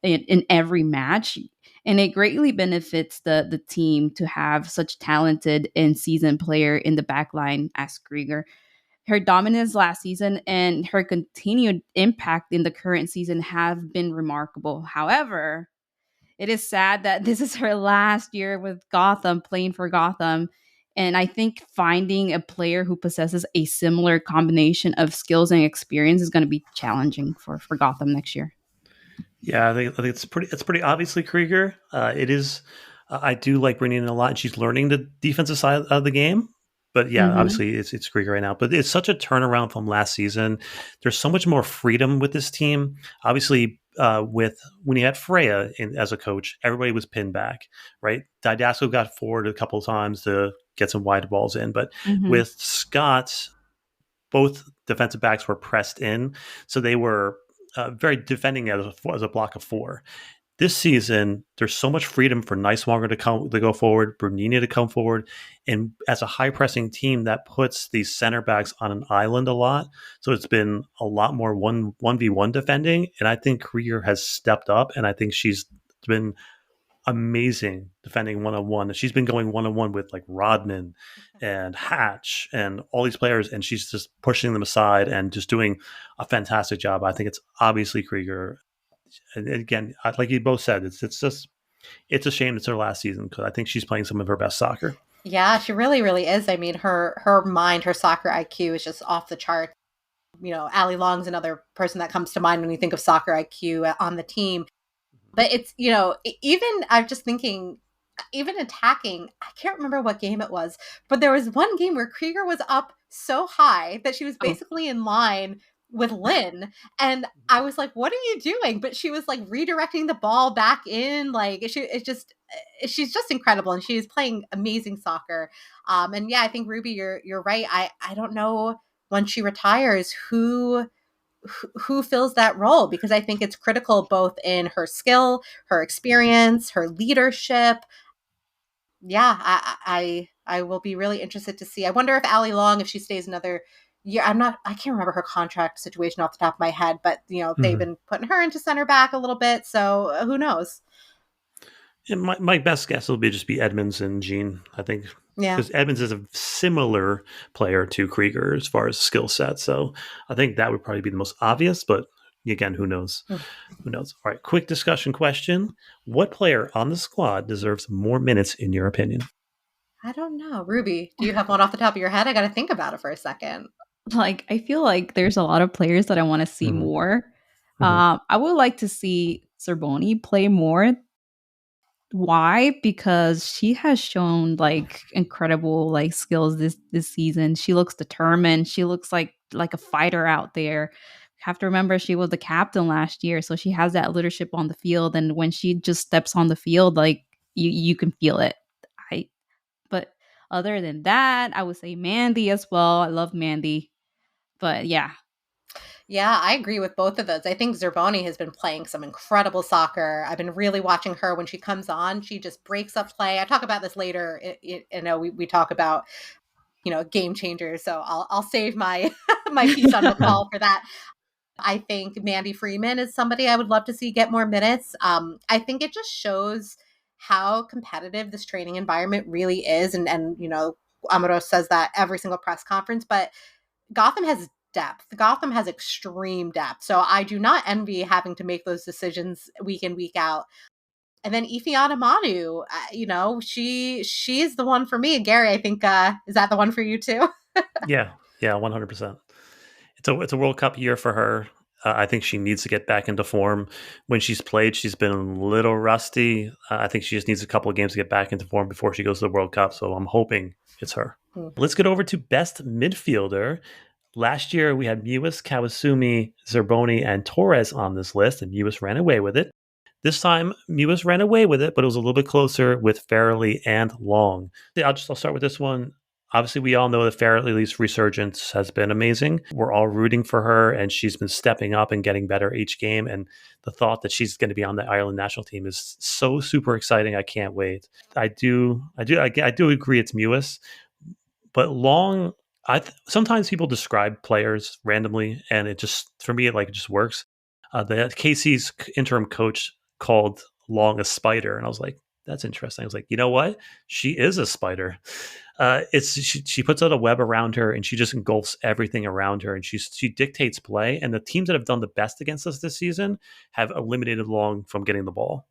in every match. And it greatly benefits the team to have such talented and seasoned player in the back line as Krieger. Her dominance last season and her continued impact in the current season have been remarkable. However, it is sad that this is her last year with Gotham, playing for Gotham. And I think finding a player who possesses a similar combination of skills and experience is going to be challenging for Gotham next year. Yeah, I think it's pretty obviously Krieger. It is. I do like bringing in a lot, and she's learning the defensive side of the game. But yeah, Hmm. obviously it's Krieger right now. But it's such a turnaround from last season. There's so much more freedom with this team. Obviously, with when you had Freya as a coach, everybody was pinned back, right? Didasco got forward a couple of times to get some wide balls in, but Hmm. with Scott, both defensive backs were pressed in, so they were very defending as a block of four. This season, there's so much freedom for Neiswanger to go forward, Bernini to come forward, and as a high pressing team, that puts these center backs on an island a lot. So it's been a lot more one v one defending, and I think Krieger has stepped up, and I think she's been amazing defending one on one. She's been going one on one with like Rodman and Hatch and all these players, and she's just pushing them aside and just doing a fantastic job. I think it's obviously Krieger. And again, like you both said, it's just it's a shame it's her last season because I think she's playing some of her best soccer. Yeah, she really, really is. I mean, her mind, her soccer IQ is just off the chart. Ali Long's another person that comes to mind when you think of soccer IQ on the team. But it's, even I'm just thinking, even attacking, I can't remember what game it was, but there was one game where Krieger was up so high that she was Oh, basically in line with Lynn. And I was like, what are you doing? But she was like redirecting the ball back in. Like she's just incredible. And she is playing amazing soccer. And yeah, I think Ruby, you're right. I don't know when she retires, who fills that role, because I think it's critical both in her skill, her experience, her leadership. Yeah, I will be really interested to see. I wonder if Ali Long, if she stays another year, I can't remember her contract situation off the top of my head, but they've Mm-hmm. been putting her into center back a little bit, so who knows? And my best guess will be Edmonds and Jean. I think Yeah. because Edmonds is a similar player to Krieger as far as skill set, so I think that would probably be the most obvious. But again, who knows? Who knows? All right, quick discussion question: what player on the squad deserves more minutes in your opinion? I don't know. Ruby, do you have one off the top of your head? I got to think about it for a second. like I feel like there's a lot of players that I want to see Mm-hmm. more. Mm-hmm. I would like to see Zerboni play more. Why? Because she has shown like incredible like skills this season. She looks determined. She looks like a fighter out there. Have to remember she was the captain last year, so she has that leadership on the field. And when she just steps on the field, like you can feel it. I but other than that, I would say Mandy as well. I love Mandy, but yeah. Yeah, I agree with both of those. I think Zerboni has been playing some incredible soccer. I've been really watching her when she comes on. She just breaks up play. I talk about this later. We talk about game changers. So I'll save my my piece on the call for that. I think Mandy Freeman is somebody I would love to see get more minutes. I think it just shows how competitive this training environment really is, and Amaro says that every single press conference, but Gotham has depth. Gotham has extreme depth. So I do not envy having to make those decisions week in, week out. And then Ifeanyi Manu, she's the one for me. Gary, I think, is that the one for you too? Yeah, yeah, 100%. It's a World Cup year for her. I think she needs to get back into form. When she's played, she's been a little rusty. I think she just needs a couple of games to get back into form before she goes to the World Cup. So I'm hoping it's her. Hmm. Let's get over to best midfielder. Last year, we had Mewis, Kawasumi, Zerboni, and Torres on this list, and Mewis ran away with it. This time, Mewis ran away with it, but it was a little bit closer with Farrelly and Long. I'll start with this one. Obviously, we all know that Farrelly's resurgence has been amazing. We're all rooting for her, and she's been stepping up and getting better each game. And the thought that she's going to be on the Ireland national team is so super exciting. I can't wait. I do agree it's Mewis, but Long. Sometimes people describe players randomly, and it just for me it just works. The KC's interim coach called Long a spider, and I was like, that's interesting. I was like, you know what? She is a spider. She puts out a web around her, and she just engulfs everything around her, and she dictates play. And the teams that have done the best against us this season have eliminated Long from getting the ball.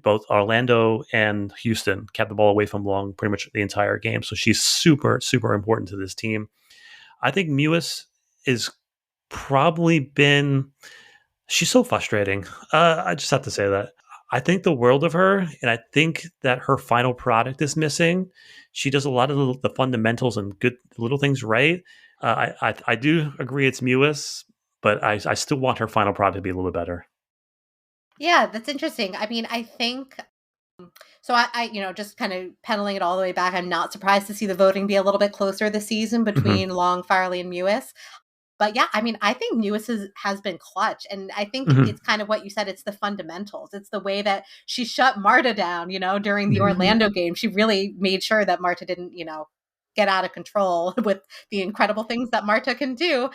Both Orlando and Houston kept the ball away from Long pretty much the entire game. So she's super, super important to this team. I think Mewis is probably been She's so frustrating. I just have to say that. I think the world of her, and I think that her final product is missing. She does a lot of the fundamentals and good little things right. I do agree it's Mewis, but I still want her final product to be a little bit better. Yeah, that's interesting. I mean, I think so. Just kind of pedaling it all the way back. I'm not surprised to see the voting be a little bit closer this season between Long, Farley, and Mewis. But yeah, I mean, I think Mewis has been clutch. And I think it's kind of what you said. It's the fundamentals. It's the way that she shut Marta down, during the Orlando game. She really made sure that Marta didn't, get out of control with the incredible things that Marta can do.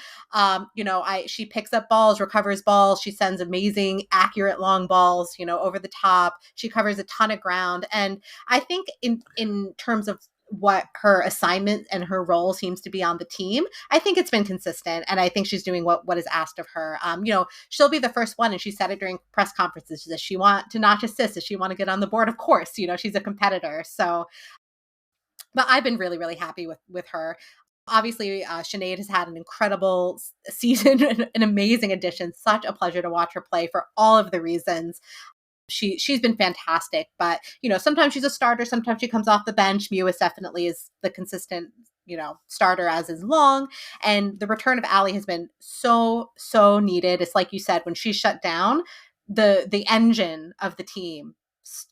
She picks up balls, recovers balls. She sends amazing, accurate long balls, over the top. She covers a ton of ground. And I think in terms of what her assignment and her role seems to be on the team, I think it's been consistent, and I think she's doing what is asked of her. She'll be the first one, and she said it during press conferences. Does she want to notch assists? Does she want to get on the board? Of course, she's a competitor. So, but I've been really, really happy with her. Obviously, Sinead has had an incredible season, an amazing addition. Such a pleasure to watch her play for all of the reasons. She's been fantastic, but sometimes she's a starter, sometimes she comes off the bench. Mewis definitely is the consistent starter, as is Long. And the return of Allie has been so needed. It's like you said, when she's shut down, the engine of the team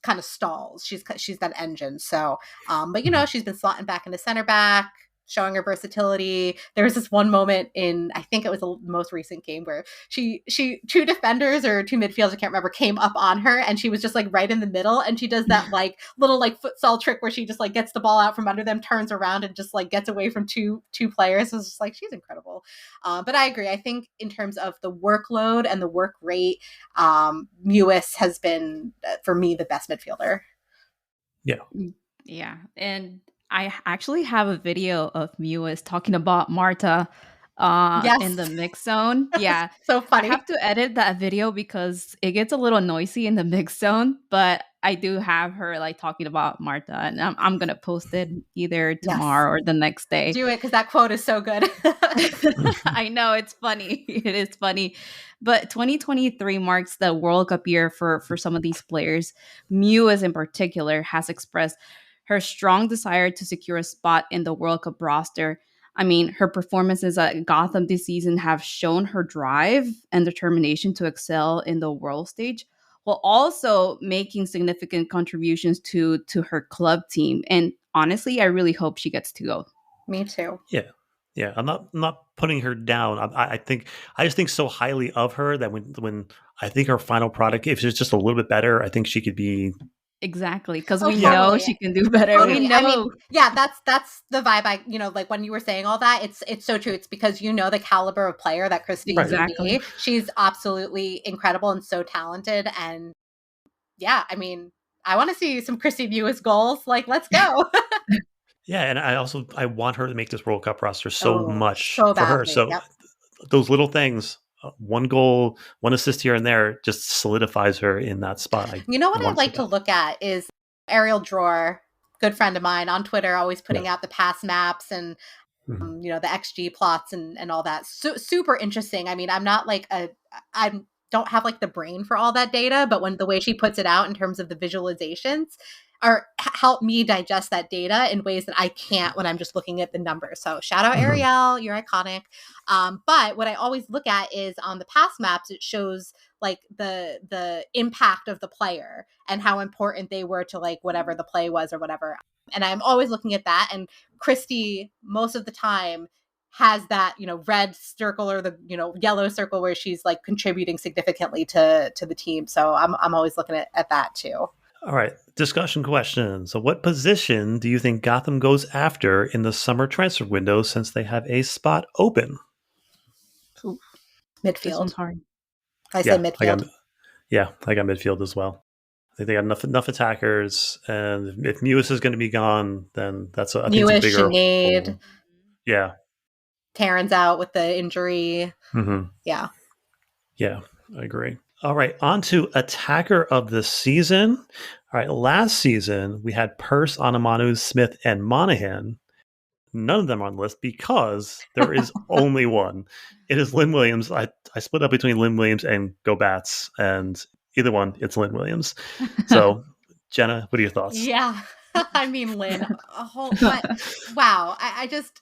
kind of stalls. She's that engine. So but she's been slotting back into center back, showing her versatility. There was this one moment in, I think it was the most recent game, where she two defenders or two midfielders, I can't remember, came up on her, and she was just like right in the middle, and she does that like little like futsal trick where she just like gets the ball out from under them, turns around, and just like gets away from two players. It was just like, she's incredible. But I agree. I think in terms of the workload and the work rate, Mewis has been, for me, the best midfielder. Yeah. And I actually have a video of Mewis talking about Marta in the mix zone. Yeah. So funny. I have to edit that video because it gets a little noisy in the mix zone, but I do have her like talking about Marta, and I'm going to post it either tomorrow or the next day. Do it, because that quote is so good. I know, it's funny. It is funny. But 2023 marks the World Cup year for some of these players. Mewis in particular has expressed her strong desire to secure a spot in the World Cup roster. I mean, her performances at Gotham this season have shown her drive and determination to excel in the world stage, while also making significant contributions to her club team. And honestly, I really hope she gets to go. Me too. Yeah. I'm not putting her down. I just think so highly of her that when I think her final product, if it's just a little bit better, I think she could be. Exactly, because we know she can do better. Totally. We know. I mean, yeah, that's the vibe. Like when you were saying all that, it's so true. It's because the caliber of player that Christy is. Exactly. She's absolutely incredible and so talented. And yeah, I mean, I want to see some Christy Mewis goals. Like, let's go. Yeah, and I want her to make this World Cup roster so much so for her. So those little things. One goal, one assist here and there just solidifies her in that spot. What I'd like to look at is Ariel Drawer, good friend of mine on Twitter, always putting out the pass maps and the XG plots and all that. Super interesting. I mean, I'm not like I don't have like the brain for all that data, but when the way she puts it out in terms of the visualizations help me digest that data in ways that I can't when I'm just looking at the numbers. So shout out Ariel, you're iconic. But what I always look at is on the pass maps, it shows like the impact of the player and how important they were to like whatever the play was or whatever. And I'm always looking at that. And Christy, most of the time, has that red circle or the yellow circle where she's like contributing significantly to the team. So I'm always looking at that too. All right, discussion question. So what position do you think Gotham goes after in the summer transfer window, since they have a spot open? Midfield. This one's hard. I say midfield. I got midfield as well. I think they got enough attackers, and if Mewis is going to be gone, then that's a bigger Sinead. hole. Yeah. Taryn's out with the injury. Yeah, I agree. All right, on to attacker of the season. All right, last season we had Purse, Anamanu, Smith, and Monahan. None of them are on the list because there is only one. It is Lynn Williams. I split up between Lynn Williams and Go Bats, and either one, it's Lynn Williams. So, Jenna, what are your thoughts? Yeah. I mean, Lynn, but wow. I just,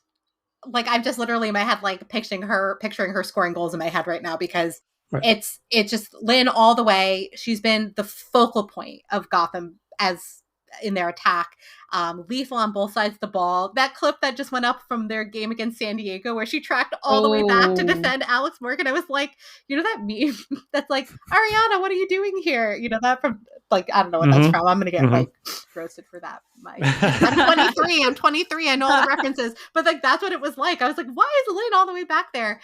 like, I'm just literally in my head, like picturing her scoring goals in my head right now, because Right. it's just Lynn all the way. She's been the focal point of Gotham as in their attack. Lethal on both sides of the ball. That clip that just went up from their game against San Diego, where she tracked all the way back to defend Alex Morgan. I was like, you know that meme that's like, Ariana, what are you doing here? You know that from, like, I don't know what that's from. I'm gonna get like roasted for that. I'm 23. I know all the references, but like that's what it was like. I was like, why is Lynn all the way back there?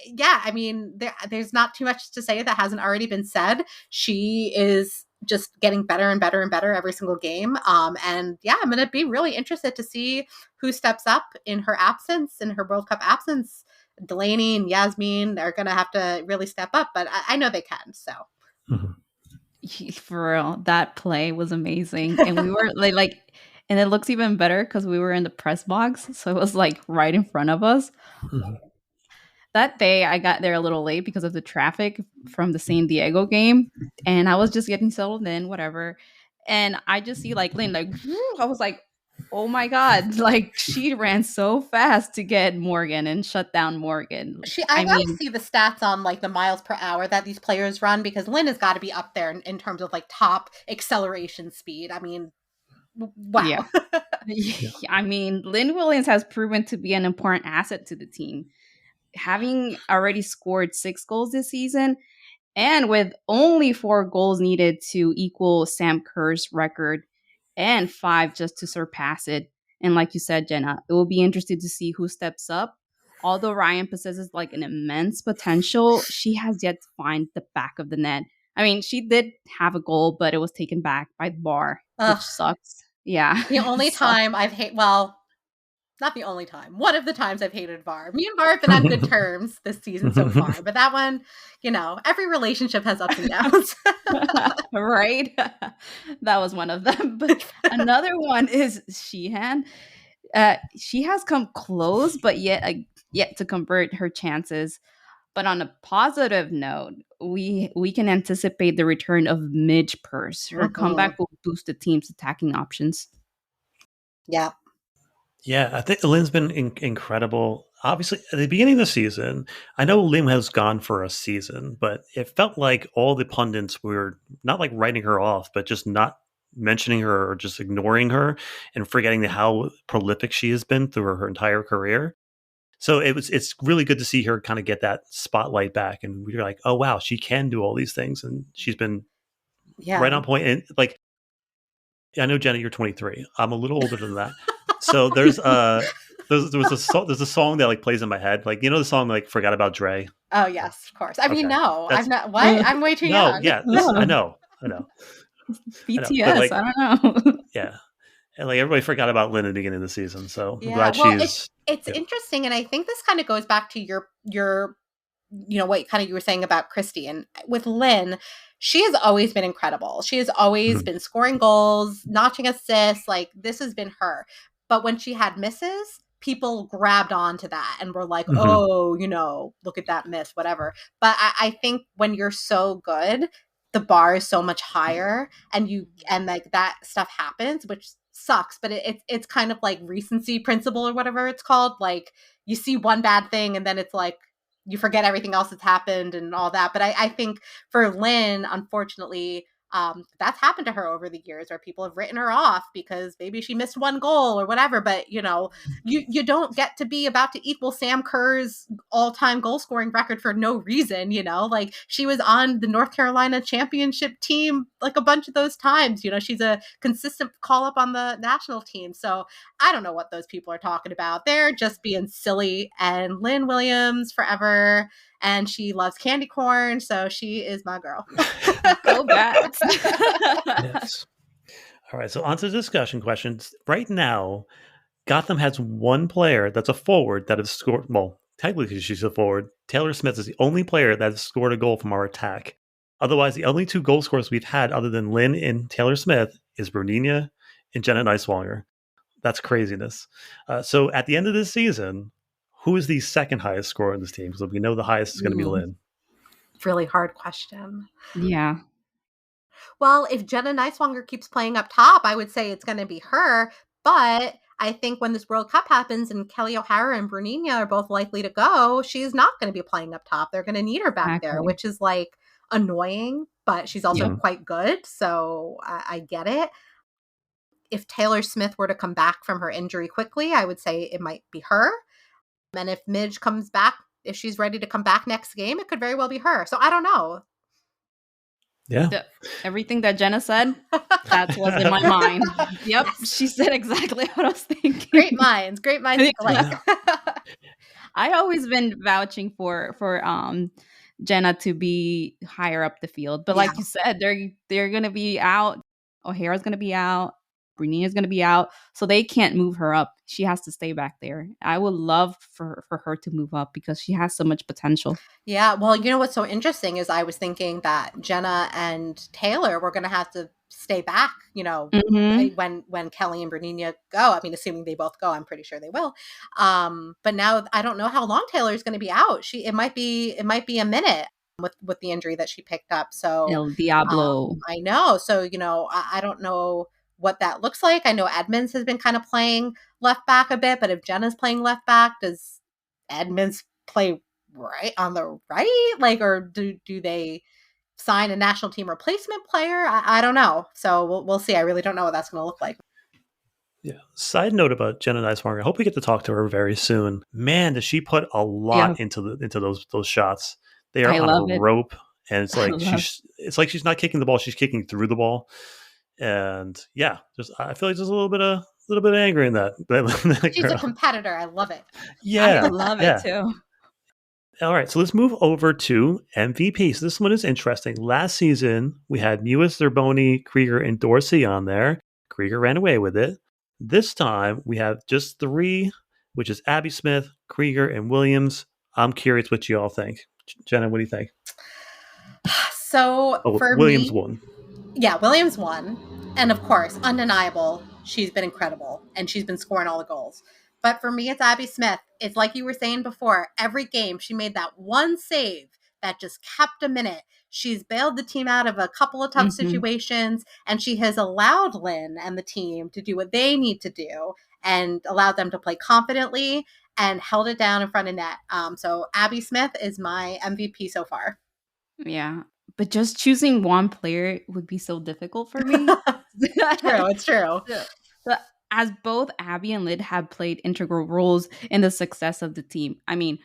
Yeah, I mean, there's not too much to say that hasn't already been said. She is just getting better and better and better every single game. And yeah, I'm going to be really interested to see who steps up in her absence, in her World Cup absence. Delaney and Yasmin are going to have to really step up, but I know they can. So. For real, that play was amazing. And we were like, and it looks even better because we were in the press box. So it was like right in front of us. That day I got there a little late because of the traffic from the San Diego game, and I was just getting settled in, whatever. And I just see like Lynn, like, I was like, oh my God, like she ran so fast to get Morgan and shut down Morgan. I got to see the stats on like the miles per hour that these players run, because Lynn has got to be up there in terms of like top acceleration speed. I mean, wow. Yeah. I mean, Lynn Williams has proven to be an important asset to the team, having already scored 6 goals this season, and with only 4 goals needed to equal Sam Kerr's record and 5 just to surpass it. And like you said, Jenna, it will be interesting to see who steps up. Although Ryan possesses like an immense potential, she has yet to find the back of the net. I mean, she did have a goal, but it was taken back by the bar, which sucks. Yeah. The only time I've not the only time. One of the times I've hated VAR. Me and VAR have been on good terms this season so far. But that one, you know, every relationship has ups and downs. Right? That was one of them. But another one is Sheehan. She has come close, but yet to convert her chances. But on a positive note, we can anticipate the return of Midge Purse. Her comeback will boost the team's attacking options. Yeah. Yeah, I think Lynn's been incredible. Obviously, at the beginning of the season, I know Lynn has gone for a season, but it felt like all the pundits were not like writing her off, but just not mentioning her or just ignoring her and forgetting how prolific she has been through her entire career. So it's really good to see her kind of get that spotlight back, and we're like, oh wow, she can do all these things, and she's been right on point. And like, I know Jenna, you're 23. I'm a little older than that. So there's a song that like plays in my head, like, you know, the song like "Forgot About Dre." Oh yes, of course. I mean, no, I'm not. What? I'm way too young. Yeah, I know. BTS. I don't know. Yeah, and like everybody forgot about Lynn at the beginning of the season. So I'm glad she's. It's interesting, and I think this kind of goes back to your you know, what kind of you were saying about Christy, and with Lynn. She has always been incredible. She has always been scoring goals, notching assists. Like, this has been her. But when she had misses, people grabbed onto that and were like, oh, you know, look at that miss, whatever. But I think when you're so good, the bar is so much higher, and like that stuff happens, which sucks. But it's kind of like recency principle or whatever it's called. Like, you see one bad thing and then it's like, you forget everything else that's happened and all that. But I think for Lynn, unfortunately, that's happened to her over the years, where people have written her off because maybe she missed one goal or whatever. But, you know, you don't get to be about to equal Sam Kerr's all-time goal scoring record for no reason, you know, like she was on the North Carolina championship team like a bunch of those times. You know, she's a consistent call up on the national team. So I don't know what those people are talking about. They're just being silly. And Lynn Williams forever. And she loves candy corn, so she is my girl. Go Bats. Yes. All right, so on to the discussion questions. Right now, Gotham has one player that's a forward that has scored. Well, technically she's a forward. Taylor Smith is the only player that has scored a goal from our attack. Otherwise, the only 2 goal scorers we've had other than Lynn and Taylor Smith is Bernina and Jenna Neiswanger. That's craziness. So at the end of this season, who is the second highest scorer in this team? Because we know the highest is going to be Ooh. Lynn. Really hard question. Yeah. Well, if Jenna Neiswanger keeps playing up top, I would say it's going to be her. But I think when this World Cup happens and Kelly O'Hara and Bruninha are both likely to go, she's not going to be playing up top. They're going to need her back there, Exactly. which is like annoying, but she's also Yep. quite good. So I get it. If Taylor Smith were to come back from her injury quickly, I would say it might be her. And if Midge comes back, if she's ready to come back next game, it could very well be her. So I don't know. Yeah. Everything that Jenna said, that's what's in my mind. Yep. Yes. She said exactly what I was thinking. Great minds think alike. I always been vouching for Jenna to be higher up the field, but like you said, they're gonna be out. O'Hara's gonna be out. Brunina's gonna be out, so they can't move her up. She has to stay back there. I would love for her to move up because she has so much potential. Yeah, well, you know what's so interesting is I was thinking that Jenna and Taylor were going to have to stay back, when Kelly and Bruninha go. I mean, assuming they both go, I'm pretty sure they will. But now I don't know how long Taylor is going to be out. It might be a minute with the injury that she picked up. So El Diablo. I know. So, I don't know what that looks like. I know Edmonds has been kind of playing left back a bit, but if Jenna's playing left back, does Edmonds play right on the right? Or do they sign a national team replacement player? I don't know. So we'll see. I really don't know what that's going to look like. Yeah. Side note about Jenna Neiswanger. I hope we get to talk to her very soon. Man, does she put a lot into those shots? They are on a rope, and it's like she's not kicking the ball; she's kicking through the ball. And yeah, I feel like there's a little bit of anger in that. She's a competitor. I love it. Yeah, I love it too. All right, so let's move over to MVP. So this one is interesting. Last season, we had Mewis, Zerboni, Krieger, and Dorsey on there. Krieger ran away with it. This time, we have just 3, which is Abby Smith, Krieger, and Williams. I'm curious what you all think. Jenna, what do you think? So for Williams me, won. Yeah, Williams won. And of course, undeniable, she's been incredible. And she's been scoring all the goals. But for me, it's Abby Smith. It's like you were saying before. Every game, she made that one save that just kept a minute. She's bailed the team out of a couple of tough situations. And she has allowed Lynn and the team to do what they need to do and allowed them to play confidently and held it down in front of net. So Abby Smith is my MVP so far. Yeah. But just choosing one player would be so difficult for me. It's true. But as both Abby and Lynn have played integral roles in the success of the team. I mean,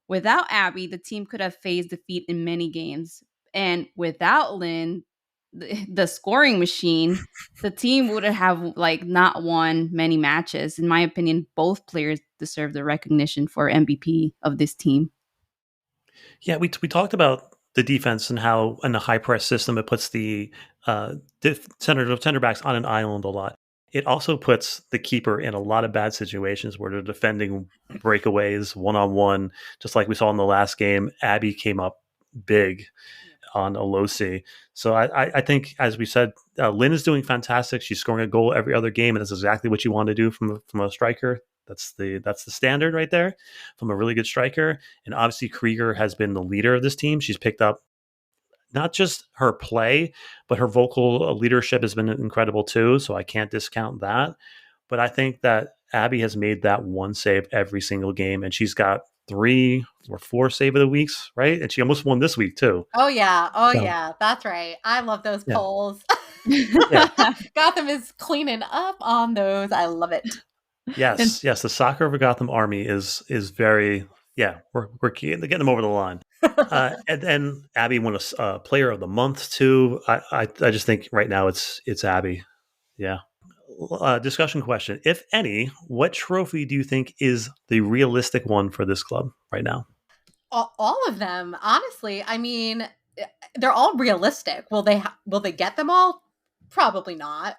without Abby, the team could have faced defeat in many games. And without Lynn, the scoring machine, the team would have not won many matches. In my opinion, both players deserve the recognition for MVP of this team. Yeah, we talked about the defense and how in the high press system it puts the center backs on an island a lot. It also puts the keeper in a lot of bad situations where they're defending breakaways one-on-one, just like we saw in the last game. Abby came up big on Alosi. So I think, as we said, Lynn is doing fantastic. She's scoring a goal every other game, and that's exactly what you want to do from a striker. That's the standard right there from a really good striker. And obviously Krieger has been the leader of this team. She's picked up not just her play, but her vocal leadership has been incredible too. So I can't discount that. But I think that Abby has made that one save every single game, and she's got 3 or 4 save of the weeks, right? And she almost won this week too. Oh yeah, that's right. I love those polls. Gotham is cleaning up on those. I love it. Yes. The Soccer Over Gotham Army is very. Yeah, we're getting them over the line. And then Abby won a Player of the Month too. I just think right now it's Abby. Yeah. Discussion question: if any, what trophy do you think is the realistic one for this club right now? All of them, honestly. I mean, they're all realistic. Will they get them all? Probably not.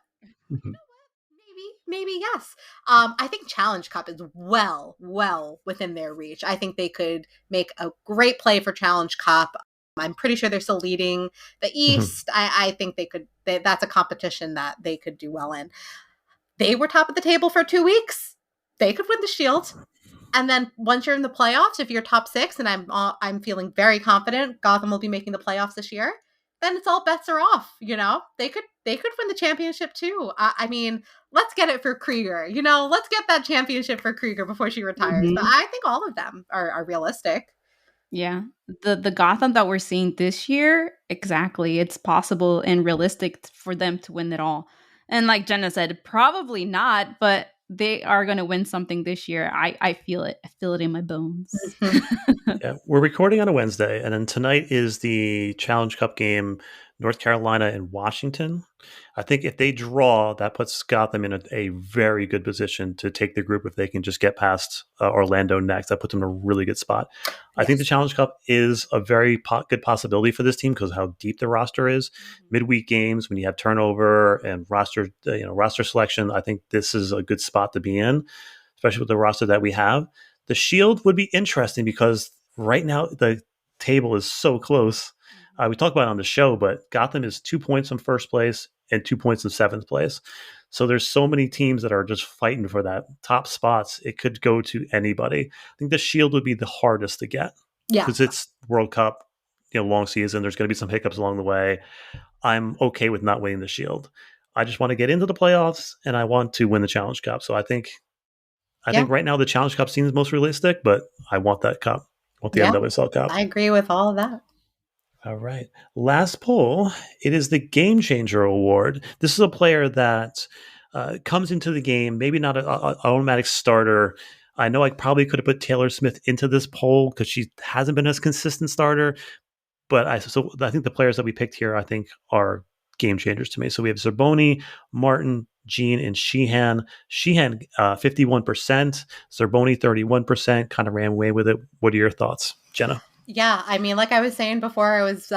Maybe yes. I think Challenge Cup is well within their reach. I think they could make a great play for Challenge Cup. I'm pretty sure they're still leading the East. I think they could. That's a competition that they could do well in. They were top of the table for 2 weeks. They could win the Shield. And then once you're in the playoffs, if you're top 6, and I'm feeling very confident Gotham will be making the playoffs this year, then it's all bets are off. They could win the championship too. I mean, let's get it for Krieger. Let's get that championship for Krieger before she retires. But I think all of them are realistic. Yeah. The Gotham that we're seeing this year, exactly. It's possible and realistic for them to win it all. And like Jenna said, probably not, but they are going to win something this year. I feel it. I feel it in my bones. Yeah, we're recording on a Wednesday, and then tonight is the Challenge Cup game, North Carolina and Washington. I think if they draw, that puts Gotham in a very good position to take the group if they can just get past Orlando next. That puts them in a really good spot. Yes. I think the Challenge Cup is a very good possibility for this team because of how deep the roster is. Midweek games, when you have turnover and roster selection, I think this is a good spot to be in, especially with the roster that we have. The Shield would be interesting because right now the table is so close. We talked about it on the show, but Gotham is 2 points from first place and 2 points in seventh place. So there's so many teams that are just fighting for that top spots. It could go to anybody. I think the Shield would be the hardest to get because it's World Cup, long season. There's going to be some hiccups along the way. I'm okay with not winning the Shield. I just want to get into the playoffs and I want to win the Challenge Cup. So I think right now the Challenge Cup seems most realistic, but I want that cup. I want the NWSL Cup. I agree with all of that. All right. Last poll. It is the Game Changer Award. This is a player that comes into the game, maybe not an automatic starter. I know I probably could have put Taylor Smith into this poll because she hasn't been as consistent starter. But I think the players that we picked here, I think, are game changers to me. So we have Zerboni, Martin, Jean, and Sheehan. Sheehan, 51%. Zerboni, 31%. Kind of ran away with it. What are your thoughts, Jenna? Yeah, I mean, like I was saying before, I was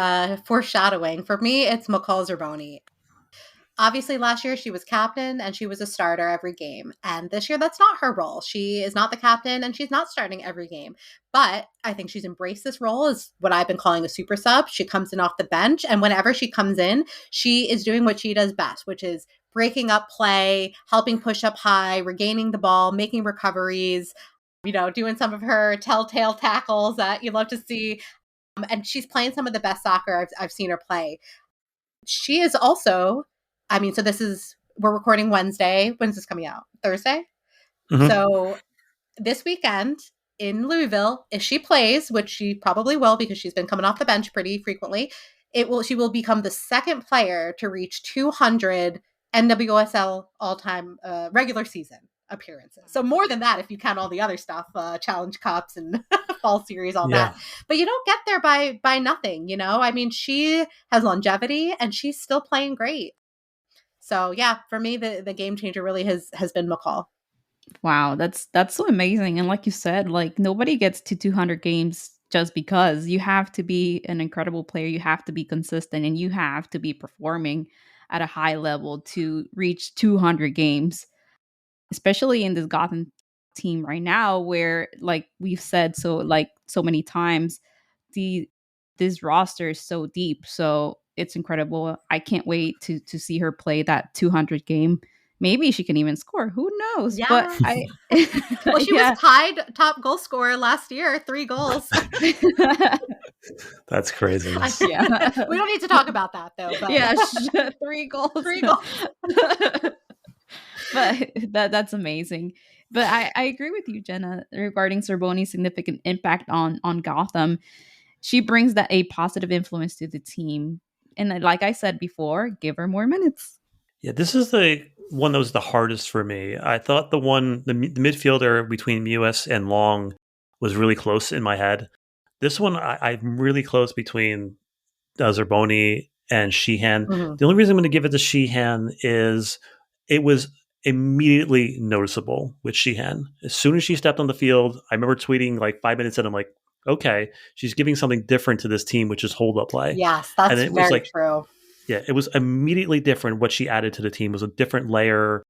foreshadowing. For me, it's McCall Zerboni. Obviously, last year she was captain and she was a starter every game. And this year, that's not her role. She is not the captain and she's not starting every game. But I think she's embraced this role as what I've been calling a super sub. She comes in off the bench. And whenever she comes in, she is doing what she does best, which is breaking up play, helping push up high, regaining the ball, making recoveries, doing some of her telltale tackles that you love to see. And she's playing some of the best soccer I've seen her play. She is also, we're recording Wednesday. When's this coming out? Thursday? Mm-hmm. So this weekend in Louisville, if she plays, which she probably will because she's been coming off the bench pretty frequently, she will become the second player to reach 200 NWSL all-time regular season appearances. So more than that if you count all the other stuff, Challenge Cups and Fall Series, all that. But you don't get there by nothing, I mean, she has longevity and she's still playing great. So yeah, for me, the game changer really has been McCall. Wow, that's so amazing. And like you said, like nobody gets to 200 games just because. You have to be an incredible player. You have to be consistent and you have to be performing at a high level to reach 200 games. Especially in this Gotham team right now, where like we've said so many times, this roster is so deep. So it's incredible. I can't wait to see her play that 200 game. Maybe she can even score. Who knows? Yeah. But well, she was tied top goal scorer last year, 3 goals. That's crazy. We don't need to talk about that though. But 3 goals. 3 goals. But that's amazing. But I agree with you, Jenna, regarding Zerboni's significant impact on Gotham. She brings a positive influence to the team. And like I said before, give her more minutes. Yeah, this is the one that was the hardest for me. I thought the midfielder between Mewis and Long was really close in my head. This one, I'm really close between Zerboni and Sheehan. Mm-hmm. The only reason I'm going to give it to Sheehan is it was immediately noticeable with Sheehan. As soon as she stepped on the field, I remember tweeting like 5 minutes in, I'm like, okay, she's giving something different to this team, which is hold up play. Yes, that's very true. Yeah, it was immediately different. What she added to the team was a different layer.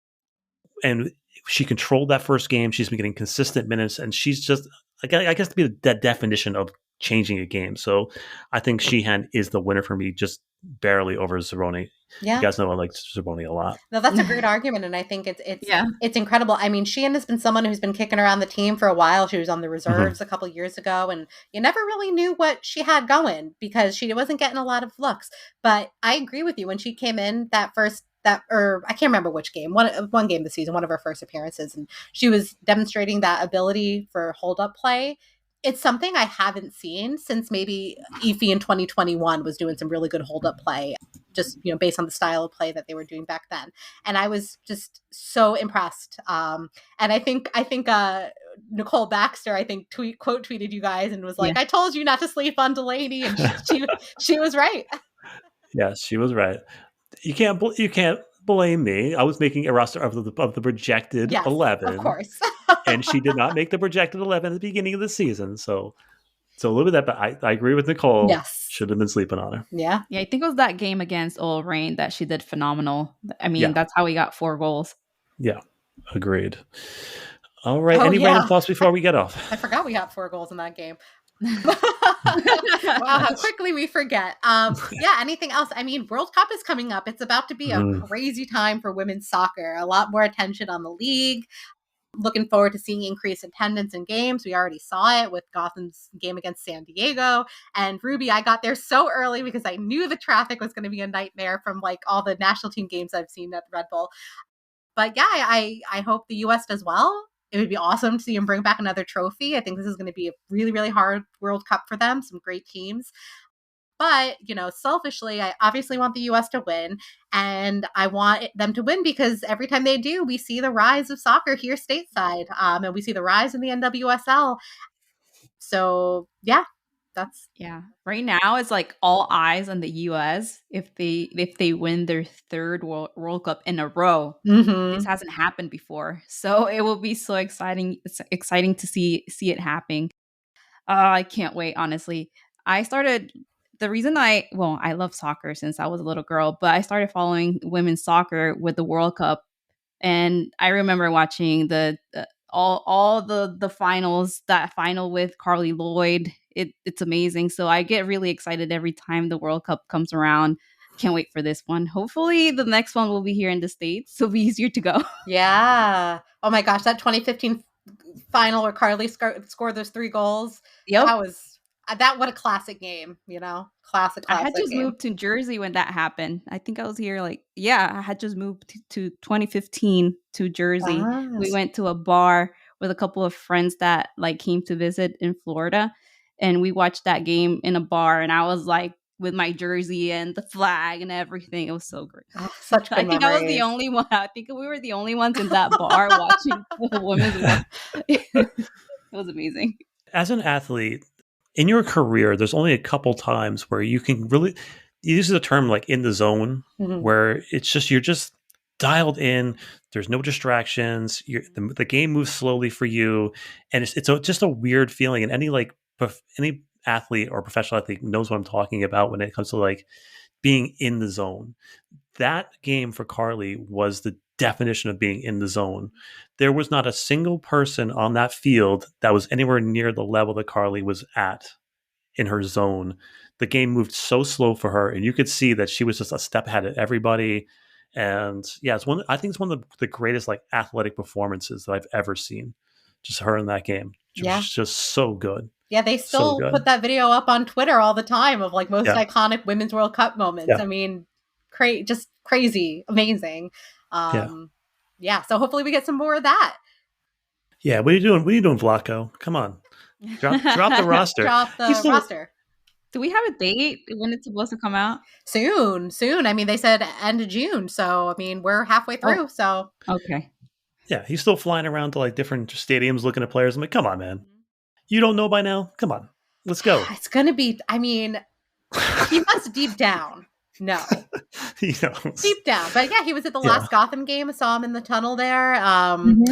And she controlled that first game. She's been getting consistent minutes. And she's just, I guess, to be the definition of changing a game. So I think Sheehan is the winner for me, just barely over Zeroni. Yeah. You guys know I like Zeroni a lot. No, that's a great argument, and I think Yeah. it's incredible. I mean, Sheehan has been someone who's been kicking around the team for a while. She was on the reserves a couple years ago, and you never really knew what she had going because she wasn't getting a lot of looks. But I agree with you. When she came in I can't remember which game, one game this season, one of her first appearances, and she was demonstrating that ability for hold up play. It's something I haven't seen since maybe Efi in 2021 was doing some really good hold up play, just based on the style of play that they were doing back then. And I was just so impressed. And I think Nicole Baxter, quote tweeted you guys and was like, "I told you not to sleep on Delaney," and she was right. Yes, she was right. You can't blame me. I was making a roster of the projected 11, of course. And she did not make the projected 11 at the beginning of the season. So a little bit of that, but I agree with Nicole. Yes, should have been sleeping on her. Yeah. I think it was that game against Oil Rain that she did phenomenal. I mean, that's how we got 4 goals. Yeah, agreed. All right. Any random thoughts before we get off? I forgot we got 4 goals in that game. Wow, how quickly we forget. Anything else? I mean, World Cup is coming up. It's about to be a crazy time for women's soccer. A lot more attention on the league. Looking forward to seeing increased attendance in games. We already saw it with Gotham's game against San Diego. And Ruby, I got there so early because I knew the traffic was going to be a nightmare from like all the national team games I've seen at Red Bull. But yeah, I hope the U.S. does well. It would be awesome to see them bring back another trophy. I think this is going to be a really, really hard World Cup for them. Some great teams. But, selfishly, I obviously want the U.S. to win, and I want them to win because every time they do, we see the rise of soccer here stateside, and we see the rise in the NWSL. So, Right now, it's like all eyes on the U.S. If they win their 3rd World Cup in a row. This hasn't happened before, so it will be so exciting. It's exciting to see it happening. I can't wait. Honestly, the reason I love soccer since I was a little girl, but I started following women's soccer with the World Cup, and I remember watching all the finals. That final with Carly Lloyd, it's amazing. So I get really excited every time the World Cup comes around. Can't wait for this one. Hopefully, the next one will be here in the States, so it'll be easier to go. Yeah. Oh my gosh, that 2015 final where Carly scored those 3 goals. Yep. What a classic game, classic I had just game. moved to Jersey when that happened. I think I was here I had just moved to 2015 to Jersey. We went to a bar with a couple of friends that came to visit in Florida, and we watched that game in a bar, and I was with my jersey and the flag and everything. It was so great. Such good memories. I was the only one. I think we were the only ones in that bar watching the women's war. It was amazing. As an athlete, in your career, there's only a couple times where you can really use the term in the zone, where it's just you're just dialed in. There's no distractions. The game moves slowly for you, and it's just a weird feeling. And any athlete or professional athlete knows what I'm talking about when it comes to being in the zone. That game for Carly was the definition of being in the zone. There was not a single person on that field that was anywhere near the level that Carly was at in her zone. The game moved so slow for her, and you could see that she was just a step ahead of everybody. And yeah, I think it's one of the greatest athletic performances that I've ever seen. Just her in that game. Just so good. Yeah, they still put that video up on Twitter all the time of most iconic Women's World Cup moments. Yeah. I mean, just crazy, amazing. So hopefully we get some more of that. Yeah, what are you doing? What are you doing, Vlaco? Come on. Drop the roster. Drop the roster. Do we have a date when it's supposed to come out? Soon. I mean, they said end of June. So, I mean, we're halfway through. So, okay. Yeah, he's still flying around to different stadiums looking at players. I'm like, come on, man. You don't know by now? Come on. Let's go. It's going to be, I mean, he must deep down. No. Deep down. But yeah, he was at the last Gotham game. I saw him in the tunnel there. I'm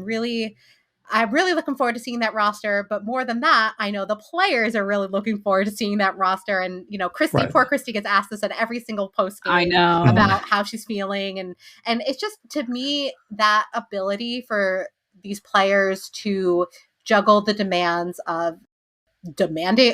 really looking forward to seeing that roster. But more than that, I know the players are really looking forward to seeing that roster. And, Christy, poor Christy gets asked this at every single post game. I know. About how she's feeling. And it's just, to me, that ability for these players to juggle the demands of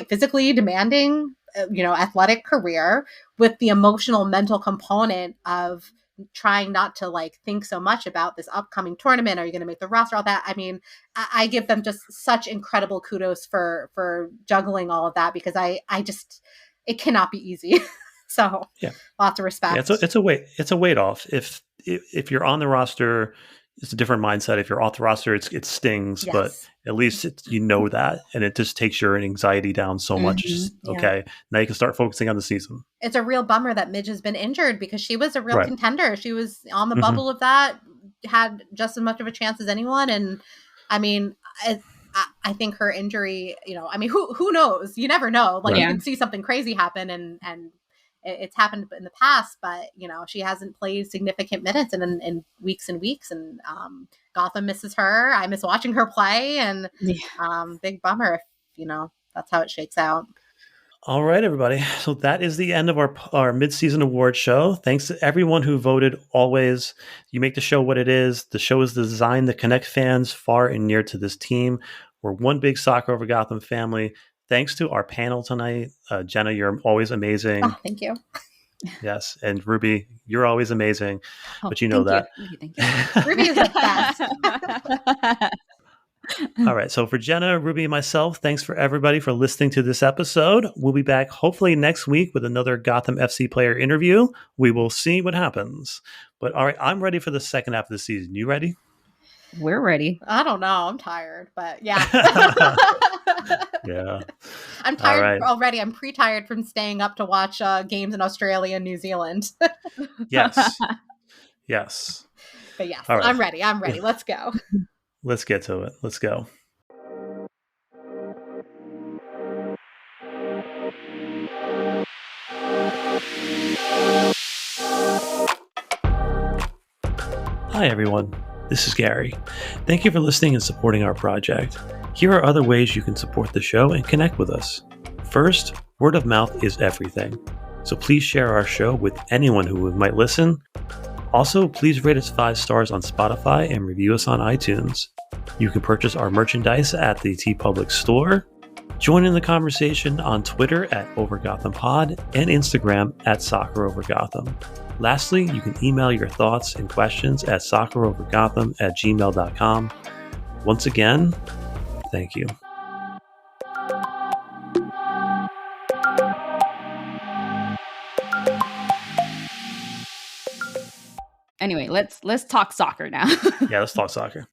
physically demanding, athletic career with the emotional, mental component of trying not to like think so much about this upcoming tournament. Are you going to make the roster? All that. I mean, I give them just such incredible kudos for juggling all of that, because it cannot be easy. So yeah, lots of respect. Yeah, it's a weight off. If you're on the roster, it's a different mindset. If you're off the roster, it stings, Yes. but at least you know that, and it just takes your anxiety down so much. Just, okay, now you can start focusing on the season. It's a real bummer that Midge has been injured, because she was a real contender. She was on the bubble of that, had just as much of a chance as anyone. And I mean, I think her injury, I mean, who knows? You never know. Like you can see something crazy happen, and it's happened in the past, but she hasn't played significant minutes in weeks and weeks, and Gotham misses her. I miss watching her play, and big bummer if that's how it shakes out. All right, everybody. So that is the end of our mid-season award show. Thanks to everyone who voted. Always, you make the show what it is. The show is designed to connect fans far and near to this team. We're one big Soccer Over Gotham family. Thanks to our panel tonight. Jenna, you're always amazing. Oh, thank you. Yes. And Ruby, you're always amazing. But you know that. Thank you. Ruby is the best. All right. So for Jenna, Ruby, and myself, thanks for everybody for listening to this episode. We'll be back hopefully next week with another Gotham FC player interview. We will see what happens. But all right, I'm ready for the second half of the season. You ready? We're ready. I don't know. I'm tired, but yeah. Yeah. I'm tired already. I'm pre-tired from staying up to watch games in Australia and New Zealand. Yes. Yes. But yes, right. I'm ready. Let's go. Let's get to it. Let's go. Hi, everyone. This is Gary. Thank you for listening and supporting our project. Here are other ways you can support the show and connect with us. First, word of mouth is everything. So please share our show with anyone who might listen. Also, please rate us 5 stars on Spotify and review us on iTunes. You can purchase our merchandise at the TeePublic store. Join in the conversation on Twitter at OverGothamPod and Instagram at SoccerOverGotham. Lastly, you can email your thoughts and questions at soccerovergotham@gmail.com. Once again, thank you. Anyway, let's talk soccer now. Yeah, let's talk soccer.